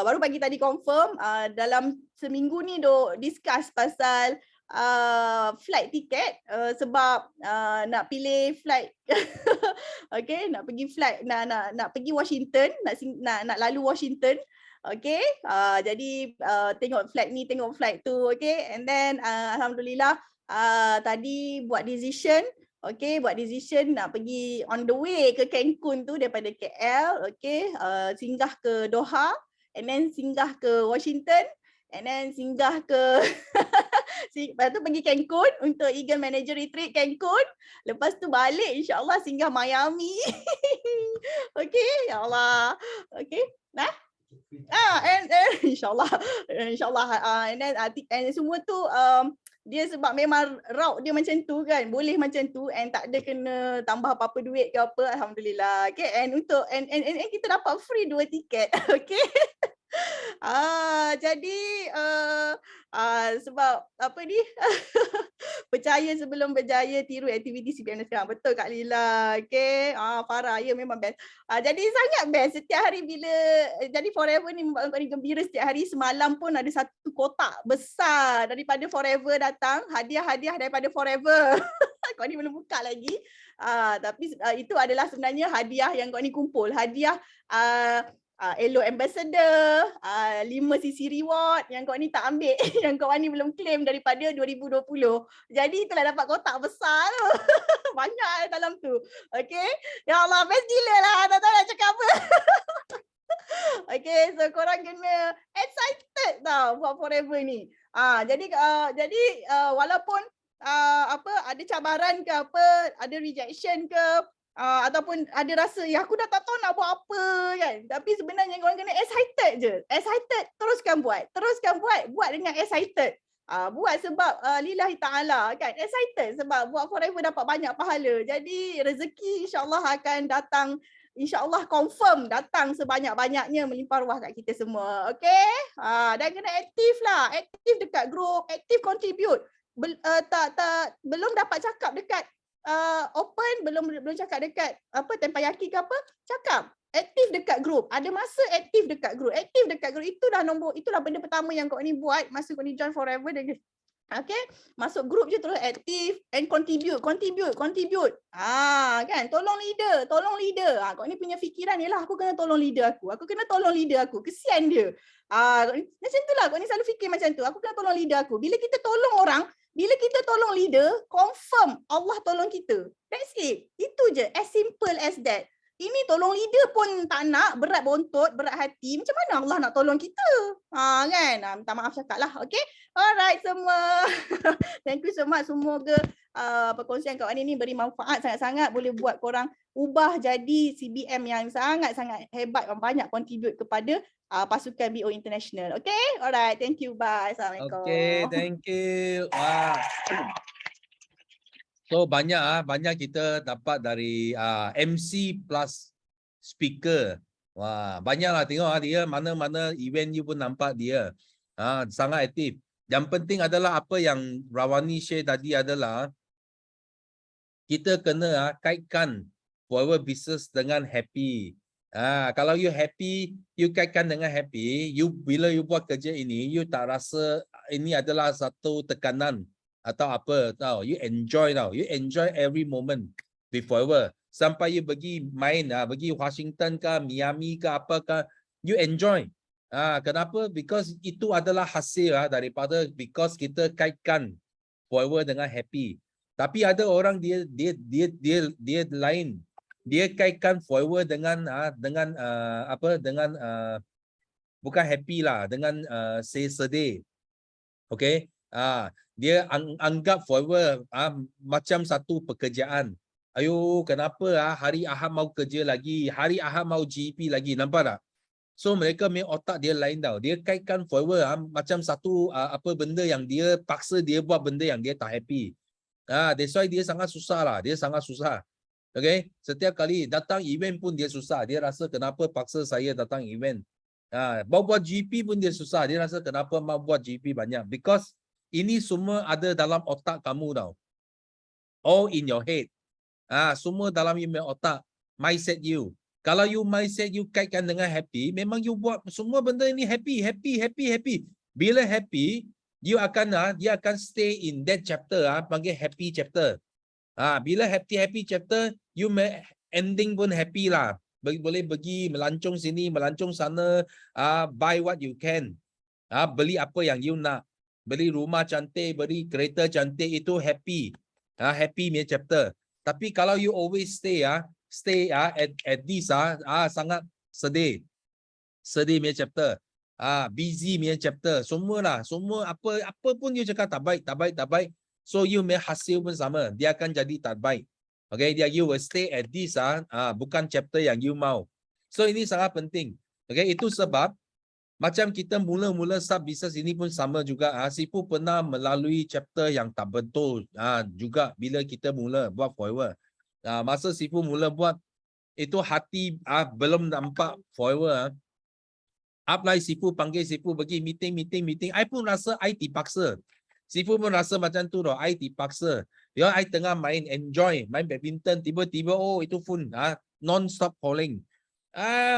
baru pagi tadi confirm. Dalam seminggu ni duk discuss pasal flight ticket sebab nak pilih flight okay, nak pergi flight nak pergi Washington, nak lalu Washington. Okay, jadi tengok flight ni, tengok flight tu, okay, and then alhamdulillah tadi buat decision. Okay, buat decision nak pergi on the way ke Cancun tu daripada KL, okay, singgah ke Doha, and then singgah ke Washington, and then singgah ke lepas tu pergi Cancun untuk Eagle Manager Retreat Cancun. Lepas tu balik insyaAllah singgah Miami. Okay, ya Allah. Okay, nah. And insyaAllah and then and semua tu dia sebab memang route dia macam tu kan, boleh macam tu and tak ada kena tambah apa-apa duit ke apa, alhamdulillah. Okay, and untuk and kita dapat free 2 tiket. Okay. Jadi sebab apa ni percaya sebelum berjaya, tiru aktiviti CPM sekarang. Betul Kak Lila. Okay, Farah, ya memang best. Jadi sangat best setiap hari bila jadi Forever ni membuat kau ni gembira setiap hari. Semalam pun ada satu kotak besar daripada Forever datang, hadiah-hadiah daripada Forever. Kau ni belum buka lagi. Tapi itu adalah sebenarnya hadiah yang kau ni kumpul. Hadiah Elo Ambassador, 5cc reward yang kau ni tak ambil, yang kau ni belum claim daripada 2020. Jadi itulah dapat kotak besar tu. Banyak dalam tu. Okay. Ya Allah, best gila lah. Tak tahu nak cakap apa. Okay, so korang kena excited tau buat Forever ni. Jadi walaupun ada cabaran ke apa, ada rejection ke, ataupun ada rasa ya aku dah tak tahu nak buat apa kan, tapi sebenarnya korang kena excited je. Excited, teruskan buat dengan excited. Buat sebab lillahi ta'ala kan, excited sebab buat Forever dapat banyak pahala. Jadi rezeki insyaAllah akan datang, insyaAllah confirm datang sebanyak-banyaknya melimpah ruah kat kita semua. Okay, dan kena aktif lah, aktif dekat group, aktif contribute. Belum dapat cakap dekat open, belum cakap dekat apa Tempayaki ke apa, cakap aktif dekat grup. Ada masa aktif dekat grup. Itu dah itulah benda pertama yang kau ni buat masa kau ni join Forever. Okay, masuk grup je terus aktif and contribute. Kan, tolong leader. Kau ni punya fikiran ialah aku kena tolong leader aku. Kesian dia. Macam tu lah, kau ni selalu fikir macam tu. Aku kena tolong leader aku. Bila kita tolong leader, confirm Allah tolong kita. That's it. Itu je, as simple as that. Ini tolong leader pun tak nak, berat bontot, berat hati. Macam mana Allah nak tolong kita? Kan? Minta maaf cakap lah. Okay? Alright semua. Thank you so much. Semoga perkongsian kau ni beri manfaat sangat-sangat. Boleh buat korang ubah jadi CBM yang sangat-sangat hebat, yang banyak contribute kepada pasukan BO International. Okay? Alright. Thank you. Bye. Assalamualaikum. Okay, thank you. Wah. So banyak kita dapat dari MC plus speaker. Wah, banyaklah tengok dia mana-mana event you pun nampak dia. Sangat aktif. Yang penting adalah apa yang Rawani share tadi adalah kita kena kaitkan Forever Business dengan happy. Kalau you happy, you kaitkan dengan happy, bila you buat kerja ini, you tak rasa ini adalah satu tekanan atau apa tahu, you enjoy every moment with Forever. Sampai you pergi main, pergi Washington ke Miami ke apa ke, you enjoy. Kenapa? Because itu adalah hasil daripada because kita kaitkan Forever dengan happy. Tapi ada orang dia lain. Dia kaitkan Forever dengan bukan happy lah, dengan sedih. Okay? Dia anggap Forever macam satu pekerjaan. Ayo, kenapa hari Ahad mau kerja lagi, hari Ahad mau GP lagi, nampak tak? So mereka punya otak dia lain tau. Dia kaitkan Forever macam satu benda yang dia paksa dia buat benda yang dia tak happy. That's why dia sangat susah lah. Okay, setiap kali datang event pun dia susah. Dia rasa kenapa paksa saya datang event. Buat GP pun dia susah. Dia rasa kenapa mau buat GP banyak. Because ini semua ada dalam otak kamu tau. All in your head. Semua dalam otak. Mindset you. Kalau you mindset you kaitkan dengan happy, memang you buat semua benda ini happy. Bila happy, dia akan stay in that chapter panggil happy chapter. Bila happy chapter, you may ending pun happy lah. Boleh pergi melancong sini, melancong sana, buy what you can. Beli apa yang you nak. Beli rumah cantik, beli kereta cantik, itu happy. Happy punya chapter. Tapi kalau you always stay at this sangat sedih. Sedih punya chapter. Busy punya chapter. Semua apa pun you cakap tak baik. So you may hasil pun sama. Dia akan jadi tak baik. Okay, you will stay at this bukan chapter yang you mau. So ini sangat penting. Okay, itu sebab macam kita mula-mula start business ini pun sama juga. Sifu pernah melalui chapter yang tak betul juga bila kita mula buat forever. Masa Sifu mula buat itu hati belum nampak forever. Apply Sifu panggil Sifu pergi meeting. I pun rasa I dipaksa. Sifu pun rasa macam tu loh, I dipaksa. Ya, I tengah main badminton, tiba-tiba itu phone non-stop calling.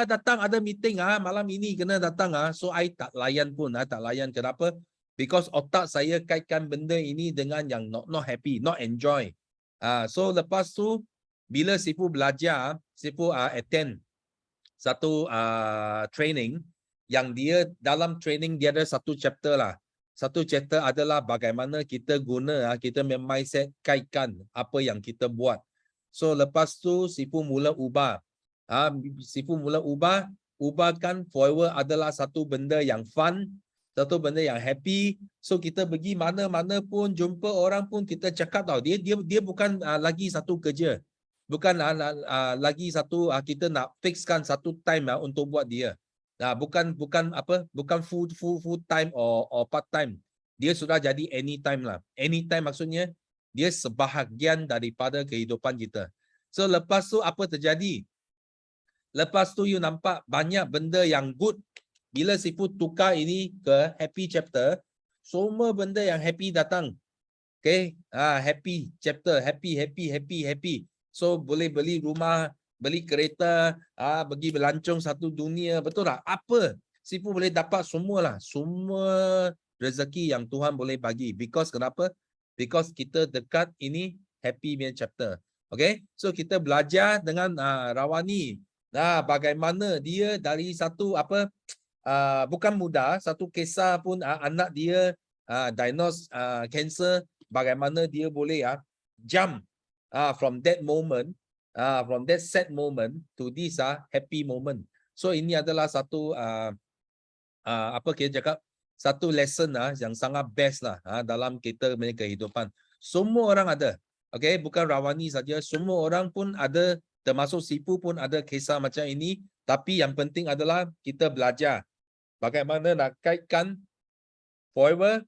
Datang ada meeting malam ini kena datang so I tak layan pun, tak layan. Kenapa? Because otak saya kaitkan benda ini dengan yang not happy, not enjoy. So lepas tu bila Sifu belajar, Sifu attend satu training yang dia dalam training dia ada satu chapter lah. Satu chapter adalah bagaimana kita guna, kita mindset kaitkan apa yang kita buat. So lepas tu Sifu mula ubah. Sifu mula ubahkan forever adalah satu benda yang fun, satu benda yang happy. So kita pergi mana-mana pun, jumpa orang pun kita cakap tau, dia bukan lagi satu kerja. Bukan lagi satu kita nak fixkan satu time untuk buat dia. Bukan full time or part time. Dia sudah jadi anytime lah. Anytime maksudnya dia sebahagian daripada kehidupan kita. So lepas tu apa terjadi? Lepas tu you nampak banyak benda yang good. Bila Sifu tukar ini ke happy chapter, semua benda yang happy datang. Okay, happy chapter, happy. So boleh beli rumah, beli kereta, pergi melancong satu dunia, betul tak? Apa? Sifu boleh dapat semualah, semua rezeki yang Tuhan boleh bagi. Because kenapa? Because kita dekat ini happy punya chapter. Okay, so kita belajar dengan Rawani. Bagaimana dia dari satu bukan muda, satu kisah pun anak dia diagnose cancer, bagaimana dia boleh jump from that moment, from that sad moment to this happy moment. So ini adalah satu kita cakap satu lesson yang sangat best lah dalam kita punya kehidupan. Semua orang ada. Okay, bukan Rawani saja, semua orang pun ada, termasuk Sifu pun ada kisah macam ini. Tapi yang penting adalah kita belajar bagaimana nak kaitkan forever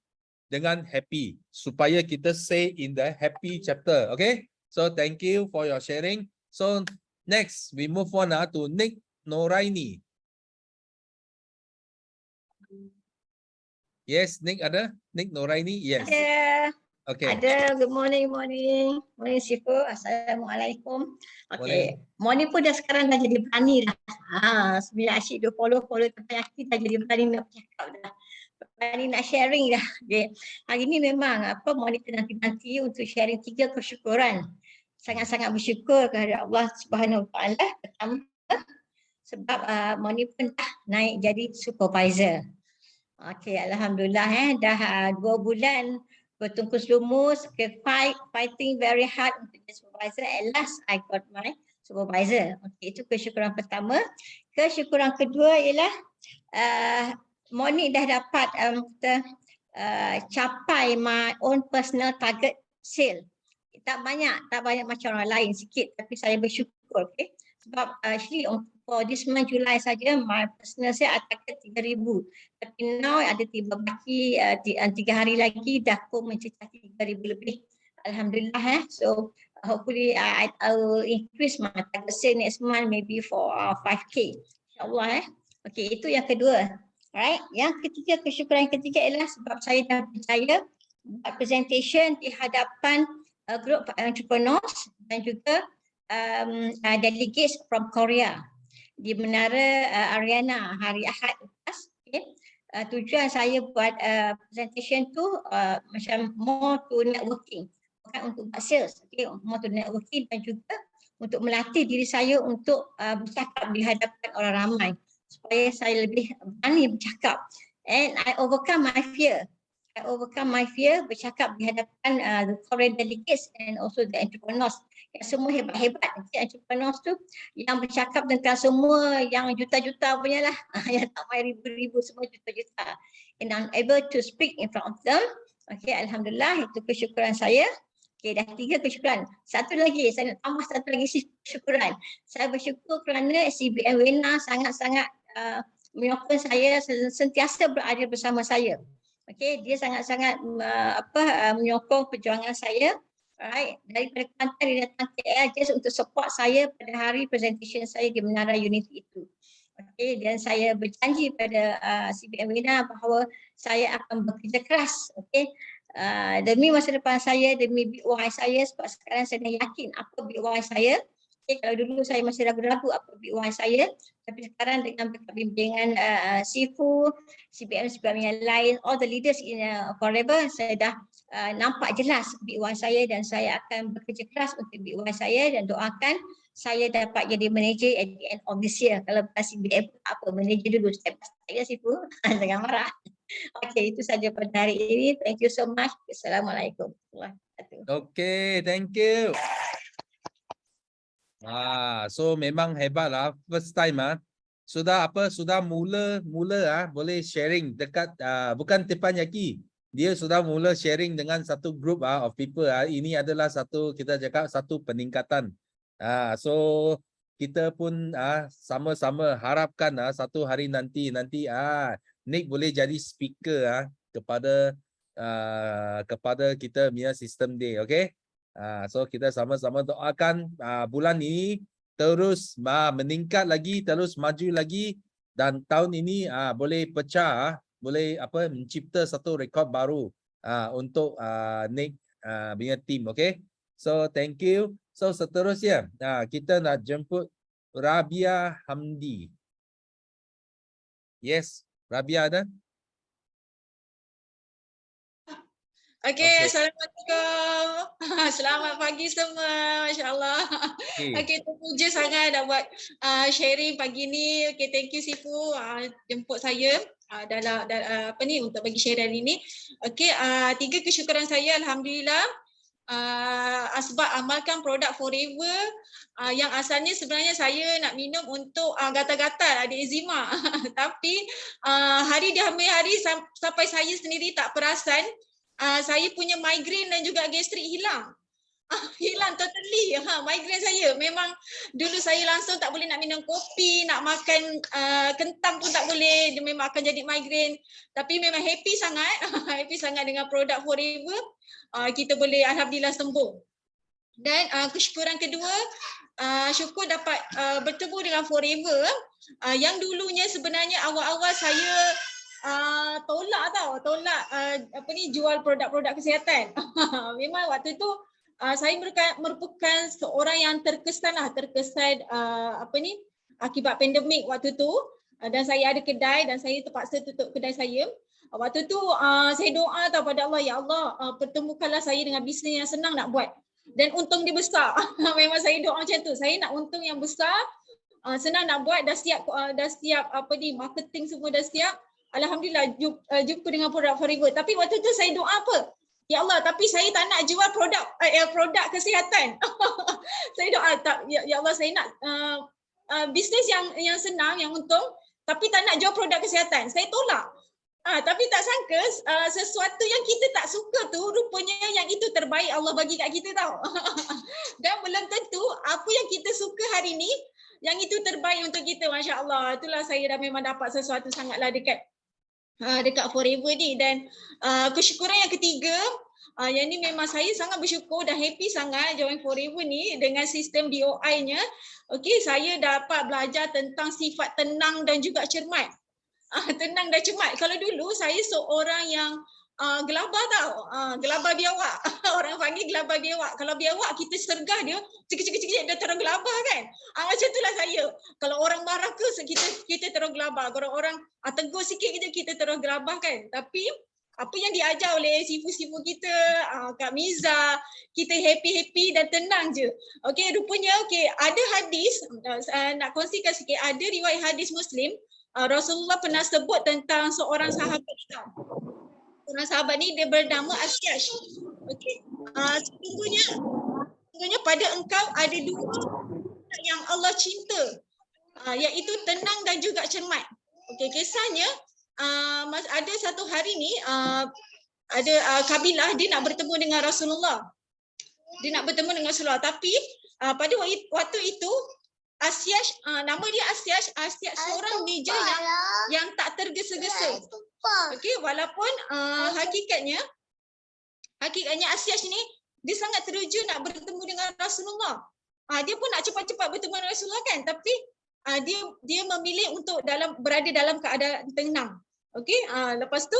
dengan happy supaya kita stay in the happy chapter. Okay, so thank you for your sharing. So next we move on to Nick Noraini. Yes, Nick ada? Nick Noraini, yes. Ada. Okay. Ada. Good morning. Morning Sifu. Assalamualaikum. Okay. Morning pun dah sekarang dah jadi berani dah. Sebenarnya asyik dia follow Tampayaki dah jadi berani nak cakap dah. Berani nak sharing dah. Okay. Hari ni memang morning nanti untuk sharing 3 kesyukuran. Sangat-sangat bersyukur kepada Allah Subhanahu Wa Taala. Pertama sebab morning pun dah naik jadi supervisor. Okay, alhamdulillah dah 2 bulan bertungkus lumus, fighting very hard untuk jadi supervisor. At last I got my supervisor. Okay, itu kesyukuran pertama. Kesyukuran kedua ialah Monique dah dapat capai my own personal target sale. Tak banyak macam orang lain, sikit, tapi saya bersyukur. Okay? Sebab actually for this month July saja my personal sale target 3,000. Tapi now ada tiba baki 3 hari lagi dah pun mencapai 3,000 lebih. Alhamdulillah. So hopefully I will increase my target sale next month maybe for 5K. InsyaAllah. Okay, itu yang kedua. Alright. Yang ketiga, kesyukuran yang ketiga ialah sebab saya dah percaya buat presentation di hadapan grup entrepreneurs dan juga delegates from Korea di Menara Ariana hari Ahad lepas. Okay. tujuan saya buat presentation tu macam more to networking, bukan untuk buat sales, okay? More to networking dan juga untuk melatih diri saya untuk bercakap di hadapan orang ramai supaya saya lebih berani bercakap, and I overcome my fear. I overcome my fear bercakap di hadapan the foreign delegates and also the entrepreneurs yang semua hebat-hebat. Entrepreneurs tu yang bercakap tentang semua yang juta-juta punya lah, yang tak main ribu-ribu, semua juta-juta. And I'm able to speak in front of them. Okay, Alhamdulillah, itu kesyukuran saya. Okay, dah 3 kesyukuran. Satu lagi, saya nak tambah satu lagi kesyukuran. Saya bersyukur kerana CBM Wena sangat-sangat menyokong saya, sentiasa berada bersama saya. Okay, dia sangat-sangat menyokong perjuangan saya. Alright, daripada Kelantan dia datang ke KL just untuk support saya pada hari presentation saya di Menara Unity itu. Okay, dan saya berjanji pada CBM Wena bahawa saya akan bekerja keras, okay, demi masa depan saya, demi BY saya, sebab sekarang saya dah yakin apa BY saya. Okay, kalau dulu saya masih ragu-ragu apa BY saya, tapi sekarang dengan berkat bimbingan Sifu, CBM yang lain, all the leaders in Forever, saya dah nampak jelas BY saya dan saya akan bekerja keras untuk BY saya dan doakan saya dapat jadi manager at the end of this year. Kalau bukan CBM apa, manager dulu step by step ya Sifu. Jangan marah. Okay, itu saja pada hari ini. Thank you so much. Assalamualaikum. Okay, thank you. So memang hebat lah. First time sudah mula boleh sharing dekat bukan teppanyaki. Dia sudah mula sharing dengan satu group of people. Ini adalah kita cakap satu peningkatan. So kita pun sama-sama harapkan satu hari nanti Nick boleh jadi speaker kepada kita punya sistem day, okay? So kita sama-sama doakan bulan ini terus meningkat lagi, terus maju lagi, dan tahun ini boleh pecah, boleh mencipta satu rekod baru untuk Nick punya team, okay? So thank you. So seterusnya kita nak jemput Rabia Hamdi. Yes, Rabia ada? Okay, Assalamualaikum. Selamat pagi semua, Masya-Allah. Okay, terpuja sangat dah buat sharing pagi ni. Okay, thank you Sifu jemput saya dalam untuk bagi share hari ni. Okay, 3 kesyukuran saya, Alhamdulillah. Sebab amalkan produk Forever yang asalnya sebenarnya saya nak minum untuk gatal-gatal, ada eczema. Tapi hari demi hari sampai saya sendiri tak perasan, saya punya migraine dan juga gastrik hilang. Hilang totally migraine saya. Memang dulu saya langsung tak boleh nak minum kopi, nak makan kentang pun tak boleh, dia memang akan jadi migraine. Tapi memang happy sangat dengan produk Forever. Kita boleh alhamdulillah sembuh. Dan kesyukuran kedua, syukur dapat bertemu dengan Forever yang dulunya sebenarnya awal-awal saya tolak jual produk-produk kesihatan. Memang waktu tu saya merupakan seorang yang terkesan akibat pandemik waktu tu, dan saya ada kedai dan saya terpaksa tutup kedai saya. Waktu tu saya doa pada Allah, ya Allah, pertemukanlah saya dengan bisnes yang senang nak buat dan untung dia besar. Memang saya doa macam tu, saya nak untung yang besar, senang nak buat, dah siap marketing semua dah siap. Alhamdulillah jumpa dengan produk Forever. Tapi waktu tu saya doa apa? Ya Allah, tapi saya tak nak jual produk kesihatan. Saya doa, ya Allah, saya nak bisnes yang senang, yang untung, tapi tak nak jual produk kesihatan. Saya tolak. Tapi tak sangka sesuatu yang kita tak suka tu rupanya yang itu terbaik Allah bagi kat kita tau. Dan belum tentu apa yang kita suka hari ni yang itu terbaik untuk kita, Masya Allah. Itulah saya dah memang dapat sesuatu sangatlah dekat Forever ni. Dan kesyukuran yang ketiga, yang ni memang saya sangat bersyukur dan happy sangat join Forever ni dengan sistem DOI-nya. Okey, saya dapat belajar tentang sifat tenang dan juga cermat. Tenang dan cermat. Kalau dulu saya seorang yang gelabah tau. Gelabah biawak. Orang panggil gelabah biawak. Kalau biawak kita sergah dia, cekik-cekik dia terus gelabah kan. Macam itulah saya. Kalau orang marah ke kita terus gelabah. Kalau orang tegur sikit kita terus gelabah kan. Tapi apa yang diajar oleh sifu-sifu kita, Kak Miza, kita happy-happy dan tenang je. Okey, rupanya ada hadis, nak kongsikan sikit, ada riwayat hadis Muslim, Rasulullah pernah sebut tentang seorang sahabat kita. Seorang sahabat ni dia bernama Asyash. Okey, sesungguhnya pada engkau ada dua yang Allah cinta, iaitu tenang dan juga cermat. Okey, kisahnya ada satu hari ni ada kabilah dia nak bertemu dengan Rasulullah. Tapi pada waktu itu Asyash, nama dia Asyash seorang meja yang tak tergesa-gesa. Okey, walaupun hakikatnya Asyash ni dia sangat teruja nak bertemu dengan Rasulullah. Dia pun nak cepat-cepat bertemu dengan Rasulullah kan, tapi dia memilih untuk berada dalam keadaan tenang. Okey, lepas tu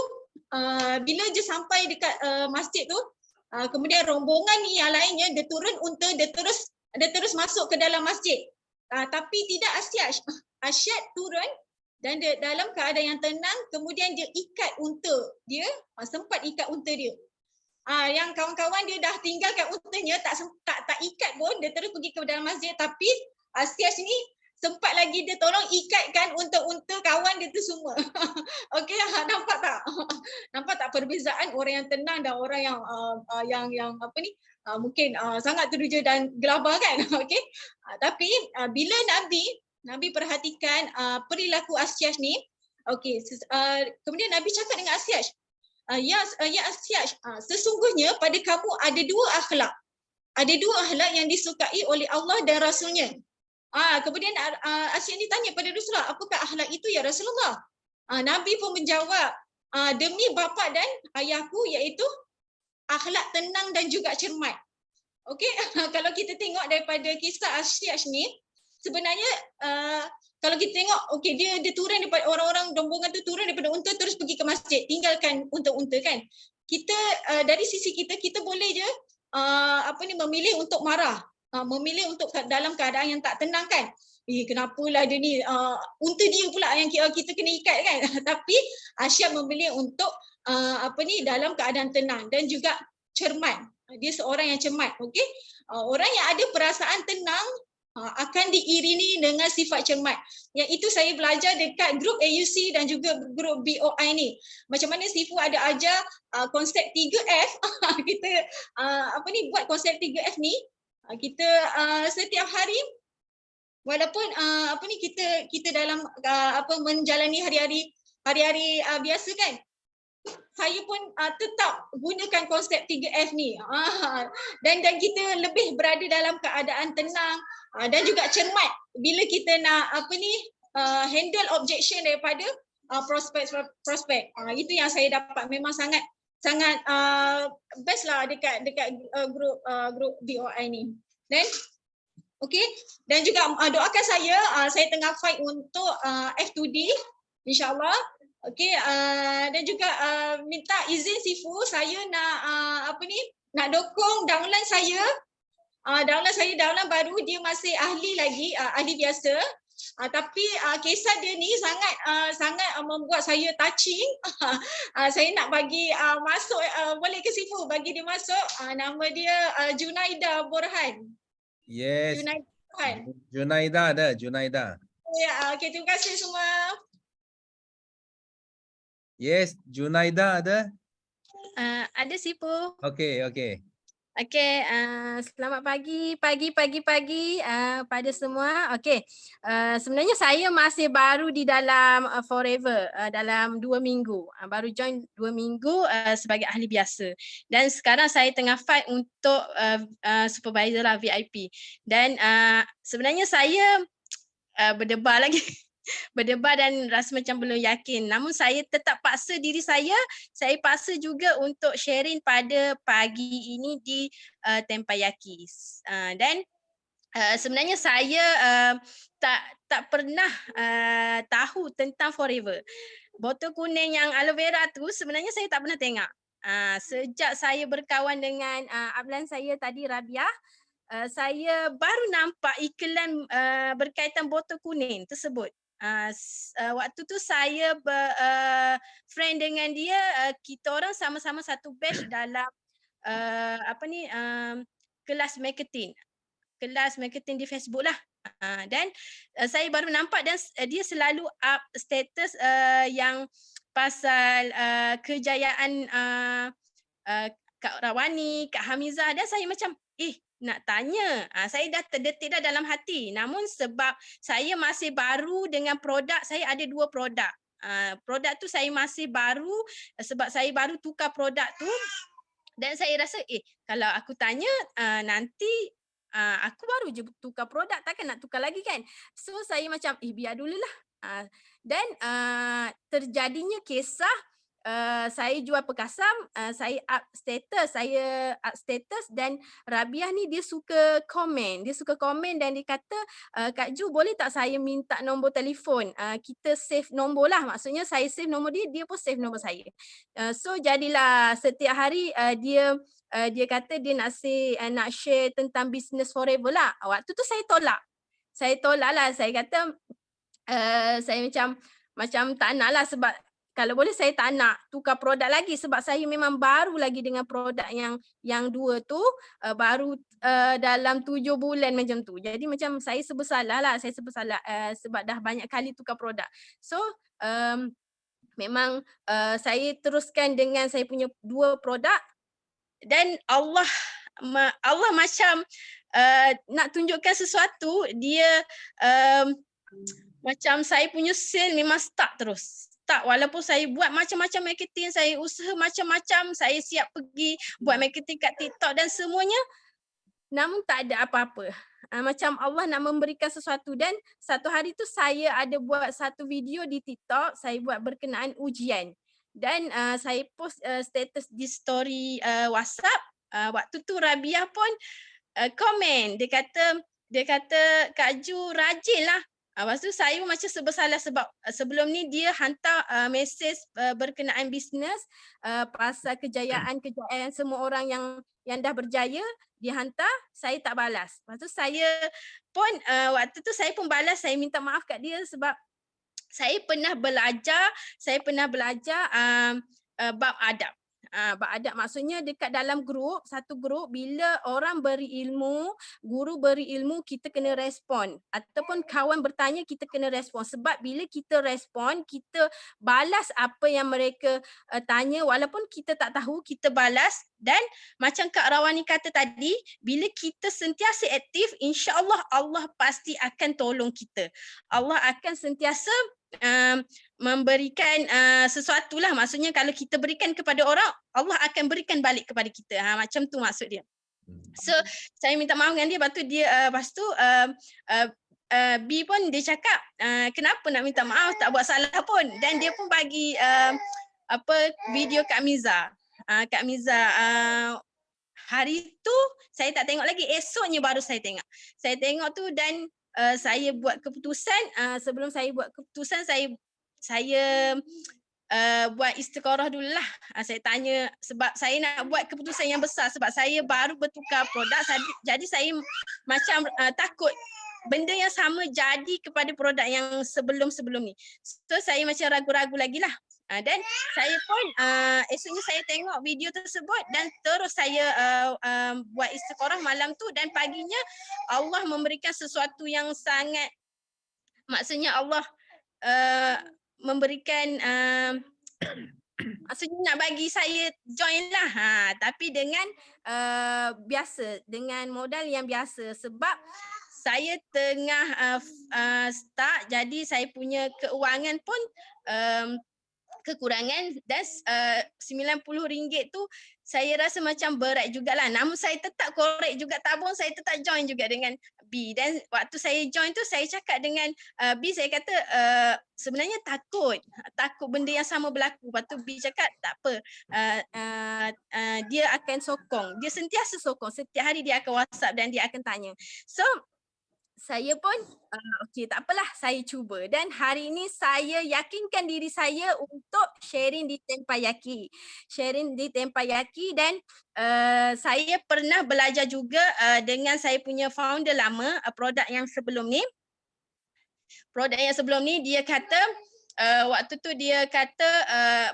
bila je sampai dekat masjid tu, kemudian rombongan ni yang lainnya dia turun unta, dia terus masuk ke dalam masjid. Tapi tidak Asyash. Asyash turun dan dia dalam keadaan yang tenang, kemudian dia ikat unta dia, sempat ikat unta dia. Yang kawan-kawan dia dah tinggalkan untanya, tak ikat pun, dia terus pergi ke dalam masjid. Tapi Asyash ni sempat lagi dia tolong ikatkan unta-unta kawan dia tu semua. Okey, nampak tak? Nampak tak perbezaan orang yang tenang dan orang yang apa ni? Mungkin sangat teruja dan gelabah kan. Okey. Tapi bila Nabi perhatikan perilaku Asyash ni, okey, kemudian Nabi cakap dengan Asyash, ya Asyash, sesungguhnya pada kamu ada dua akhlak. Ada dua akhlak yang disukai oleh Allah dan Rasulnya. Kemudian Asyash ni tanya pada Rasulullah, apakah akhlak itu ya Rasulullah? Nabi pun menjawab, demi bapa dan ayahku, iaitu akhlak tenang dan juga cermat. Okey, kalau kita tengok daripada kisah Asyash ni, sebenarnya kalau kita tengok, okey, dia turun daripada orang-orang rombongan tu, turun daripada unta terus pergi ke masjid, tinggalkan unta-unta kan. Kita dari sisi kita boleh je memilih untuk marah. Memilih untuk dalam keadaan yang tak tenang kan. Kenapalah dia ni, unta dia pula yang kita kena ikat kan. Tapi Asyash memilih untuk dalam keadaan tenang dan juga cermat. Dia seorang yang cermat. Okey, orang yang ada perasaan tenang akan diiringi dengan sifat cermat. Yang itu saya belajar dekat grup AUC dan juga grup BOI ni. Macam mana Sifu ada ajar konsep 3F. Kita buat konsep 3F ni. Kita setiap hari, walaupun kita dalam menjalani hari-hari biasa kan, saya pun tetap gunakan konsep 3F ni. Dan kita lebih berada dalam keadaan tenang dan juga cermat bila kita nak handle objection daripada prospek. Itu yang saya dapat, memang sangat best lah dekat grup BOI ni. Dan okey, dan juga doakan saya tengah fight untuk F2D insya-Allah. Okey, dan juga minta izin Sifu, saya nak nak dokong downline saya. Downline baru, dia masih ahli lagi, ahli biasa. Tapi kisah dia ni sangat membuat saya touching. Saya nak bagi masuk, boleh ke Sifu bagi dia masuk? Nama dia Junaida Borhan. Yes. Junaida Borhan. Junaida. Ya, okey, terima kasih semua. Yes, Junaida ada? Ada Sifu. Okey. Okey, selamat pagi pada semua. Okey, sebenarnya saya masih baru di dalam Forever, dalam 2 minggu. Baru join 2 minggu sebagai ahli biasa. Dan sekarang saya tengah fight untuk supervisor lah, VIP. Dan sebenarnya saya berdebar lagi. Berdebar dan rasa macam belum yakin. Namun saya tetap paksa diri saya paksa juga untuk sharing pada pagi ini di Tempayaki. Dan sebenarnya saya tak pernah tahu tentang Forever. Botol kuning yang aloe vera tu sebenarnya saya tak pernah tengok. Sejak saya berkawan dengan upline saya tadi Rabiah, saya baru nampak iklan berkaitan botol kuning tersebut. Waktu tu saya friend dengan dia, kita orang sama-sama satu batch dalam kelas marketing di Facebook lah. Dan saya baru nampak dan dia selalu up status yang pasal kejayaan Kak Rawani, Kak Hamizah, dan saya macam nak tanya. Saya dah terdetik dah dalam hati. Namun sebab saya masih baru dengan produk, saya ada 2 produk. Produk tu saya masih baru sebab saya baru tukar produk tu, dan saya rasa kalau aku tanya nanti aku baru je tukar produk, takkan nak tukar lagi kan. So saya macam biar dululah. Dan terjadinya kisah saya jual perkasam, saya up status dan Rabiah ni dia suka komen dan dia kata, Kak Ju boleh tak saya minta nombor telefon, kita save nombor lah, maksudnya saya save nombor dia, dia pun save nombor saya. So jadilah setiap hari dia kata dia nak share tentang business forever lah. Waktu tu saya tolak lah, saya kata saya macam tak nak lah, sebab kalau boleh saya tak nak tukar produk lagi sebab saya memang baru lagi dengan produk yang 2 tu, baru dalam 7 bulan macam tu. Jadi macam saya sebersalah sebab dah banyak kali tukar produk. So memang saya teruskan dengan saya punya 2 produk, dan Allah macam nak tunjukkan sesuatu, dia macam saya punya sale memang start terus. Walaupun saya buat macam-macam marketing, saya usaha macam-macam, saya siap pergi buat marketing kat TikTok dan semuanya, namun tak ada apa-apa. Macam Allah nak memberikan sesuatu, dan satu hari tu saya ada buat satu video di TikTok, saya buat berkenaan ujian. Dan saya post status di story WhatsApp. Waktu tu Rabiah pun komen, dia kata Kak Ju rajin lah. Lepas tu saya macam sebersalah sebab sebelum ni dia hantar mesej berkenaan bisnes, pasal kejayaan semua orang yang dah berjaya, dia hantar, saya tak balas. Lepas tu saya pun waktu tu saya pun balas, saya minta maaf kat dia sebab saya pernah belajar bab adab. Bab adab maksudnya dekat dalam satu grup, bila orang beri ilmu, guru beri ilmu, kita kena respon, ataupun kawan bertanya, kita kena respon. Sebab bila kita respon, kita balas apa yang mereka tanya, walaupun kita tak tahu, kita balas. Dan macam Kak Rawani kata tadi, bila kita sentiasa aktif, insya-Allah Allah pasti akan tolong kita. Allah akan sentiasa memberikan sesuatu lah, maksudnya kalau kita berikan kepada orang, Allah akan berikan balik kepada kita. Macam tu maksud dia. So saya minta maaf dengan dia, lepas tu B pun dia cakap kenapa nak minta maaf, tak buat salah pun. Dan dia pun bagi video Kak Miza. Hari tu saya tak tengok lagi, esoknya baru saya tengok. Saya tengok tu dan saya buat keputusan, sebelum saya buat keputusan, saya buat istiqarah dululah. Saya tanya, sebab saya nak buat keputusan yang besar, sebab saya baru bertukar produk, jadi saya macam takut benda yang sama jadi kepada produk yang sebelum-sebelum ni. So saya macam ragu-ragu lagi lah. Dan saya pun esoknya saya tengok video tersebut dan terus saya buat istiqarah malam tu, dan paginya Allah memberikan sesuatu yang sangat, maksudnya Allah memberikan maksudnya nak bagi saya join lah, tapi dengan biasa, dengan modal yang biasa, sebab saya tengah start, jadi saya punya keuangan pun kekurangan, dan RM90 tu saya rasa macam berat jugalah. Namun saya tetap korek juga tabung, saya tetap join juga dengan B. Dan waktu saya join tu saya cakap dengan B, saya kata sebenarnya takut benda yang sama berlaku. Lepas tu B cakap tak apa, dia akan sokong, dia sentiasa sokong, setiap hari dia akan WhatsApp dan dia akan tanya. So saya pun okey tak apalah, saya cuba dan hari ini saya yakinkan diri saya untuk sharing di Tempayaki. Sharing di Tempayaki dan saya pernah belajar juga dengan saya punya founder lama produk yang sebelum ni. Produk yang sebelum ni dia kata waktu tu dia kata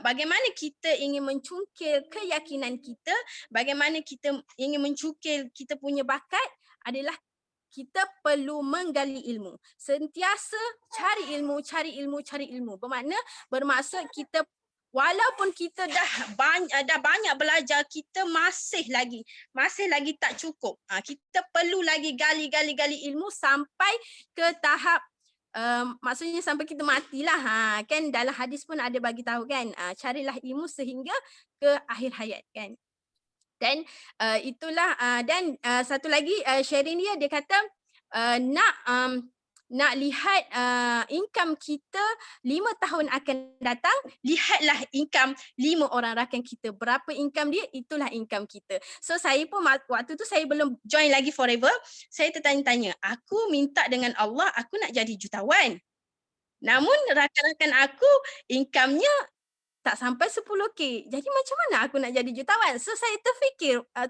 bagaimana kita ingin mencungkil keyakinan kita, bagaimana kita ingin mencungkil kita punya bakat adalah kita perlu menggali ilmu. Sentiasa cari ilmu, cari ilmu, cari ilmu. Bermaksud kita walaupun kita dah banyak belajar, kita masih lagi tak cukup. Kita perlu lagi gali ilmu sampai ke tahap maksudnya sampai kita matilah. Kan dalam hadis pun ada bagi tahu kan, carilah ilmu sehingga ke akhir hayat kan. Dan itulah dan satu lagi sharing dia kata nak lihat income kita 5 tahun akan datang, lihatlah income 5 orang rakan kita. Berapa income dia, itulah income kita. So saya pun waktu tu saya belum join lagi Forever, saya tertanya-tanya, aku minta dengan Allah aku nak jadi jutawan. Namun rakan-rakan aku income-nya tak sampai 10K. Jadi macam mana aku nak jadi jutawan? So saya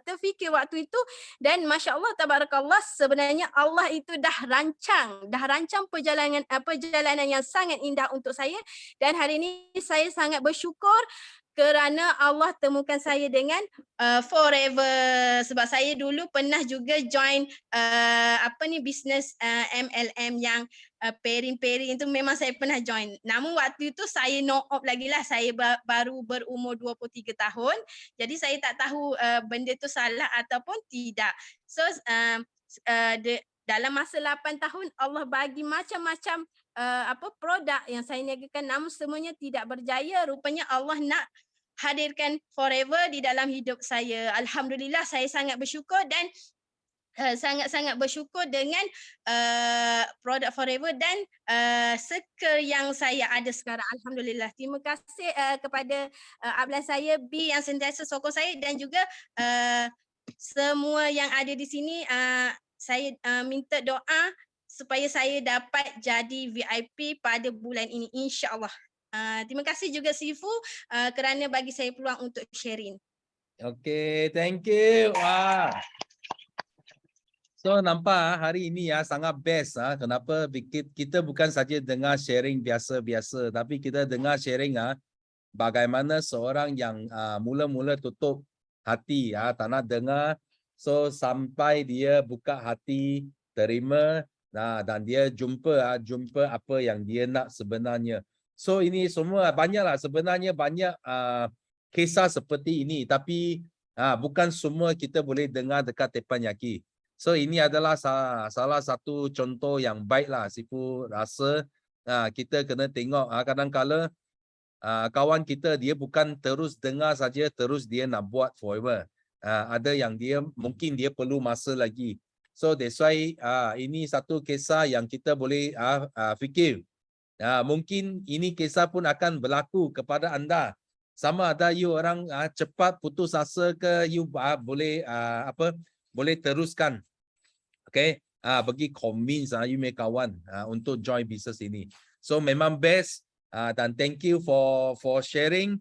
terfikir waktu itu dan masya-Allah tabarakallah, sebenarnya Allah itu dah rancang perjalanan yang sangat indah untuk saya dan hari ini saya sangat bersyukur kerana Allah temukan saya dengan Forever. Sebab saya dulu pernah juga join bisnes MLM yang pairing itu memang saya pernah join. Namun waktu itu saya no op lagi lah. Saya baru berumur 23 tahun. Jadi saya tak tahu benda tu salah ataupun tidak. So dalam masa 8 tahun Allah bagi macam-macam produk yang saya niagakan, namun semuanya tidak berjaya. Rupanya Allah nak hadirkan Forever di dalam hidup saya. Alhamdulillah saya sangat bersyukur dan sangat-sangat bersyukur dengan produk Forever dan circle yang saya ada sekarang. Alhamdulillah. Terima kasih kepada abang saya B yang sentiasa sokong saya dan juga semua yang ada di sini. Saya minta doa supaya saya dapat jadi VIP pada bulan ini, insya-Allah. Terima kasih juga Sifu kerana bagi saya peluang untuk sharing. Okay, thank you. Wah. So nampak hari ini ya sangat best. Kenapa? Kita bukan saja dengar sharing biasa-biasa, tapi kita dengar sharing bagaimana seorang yang mula-mula tutup hati, tak nak dengar. So sampai dia buka hati, terima, dan dia jumpa apa yang dia nak sebenarnya. So ini semua banyaklah, sebenarnya banyak kisah seperti ini, tapi bukan semua kita boleh dengar dekat Teppanyaki. So ini adalah salah satu contoh yang baiklah. Sifu rasa kita kena tengok kadang-kala kawan kita dia bukan terus dengar saja, terus dia nak buat Forever. Ada yang dia mungkin dia perlu masa lagi. So that's why ini satu kisah yang kita boleh fikir. Mungkin ini kisah pun akan berlaku kepada anda. Sama ada you orang cepat putus asa ke, you boleh boleh teruskan. Okay, bagi convince you make kawan untuk join bisnes ini. So memang best dan thank you for sharing.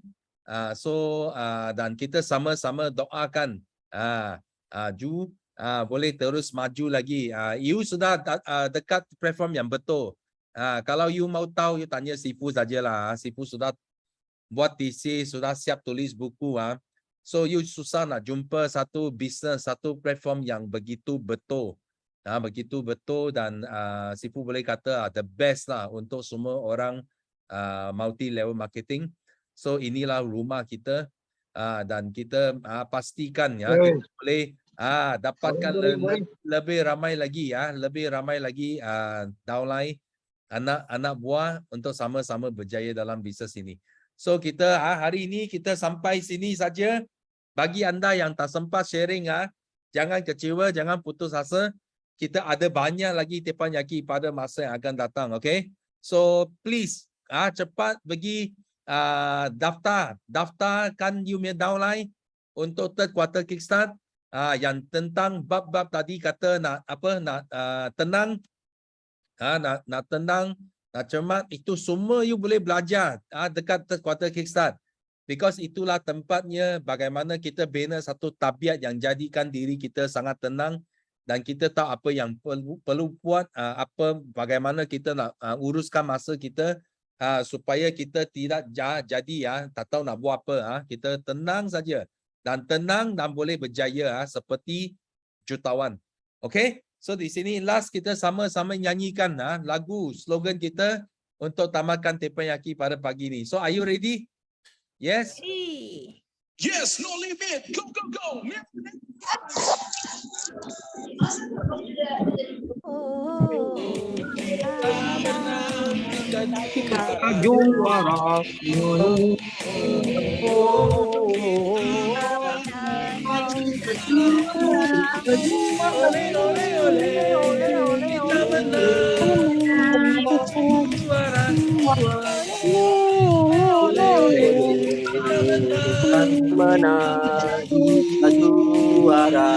Dan kita sama-sama doakan Ju boleh terus maju lagi. You sudah dekat platform yang betul. Kalau you mau tahu, you tanya Sifu sajalah. Sifu sudah buat thesis, sudah siap tulis buku. So you susah nak jumpa satu bisnes, satu platform yang begitu betul. Begitu betul dan Sifu boleh kata the best lah untuk semua orang multi level marketing. So inilah rumah kita dan kita pastikan kita boleh dapatkan lebih ramai lagi downline anak buah untuk sama-sama berjaya dalam bisnes ini. So kita hari ini kita sampai sini saja. Bagi anda yang tak sempat sharing jangan kecewa, jangan putus asa. Kita ada banyak lagi Teppanyaki pada masa yang akan datang, okay? So please cepat pergi daftarkan you punya downline untuk third quarter kickstart yang tentang bab-bab tadi kata nak tenang, nak tenang, nak cermat, itu semua you boleh belajar dekat quarter kickstart. Because itulah tempatnya bagaimana kita bina satu tabiat yang jadikan diri kita sangat tenang dan kita tahu apa yang perlu buat, bagaimana kita nak uruskan masa kita supaya kita tidak jadi tak tahu nak buat apa. Kita tenang saja dan tenang dan boleh berjaya seperti jutawan. Okay? So di sini last kita sama-sama nyanyikan lagu slogan kita untuk tamatkan teppanyaki pada pagi ini. So are you ready? Yes. Yes, no limit. Go, go, go. Kita juara. Menang kita juara.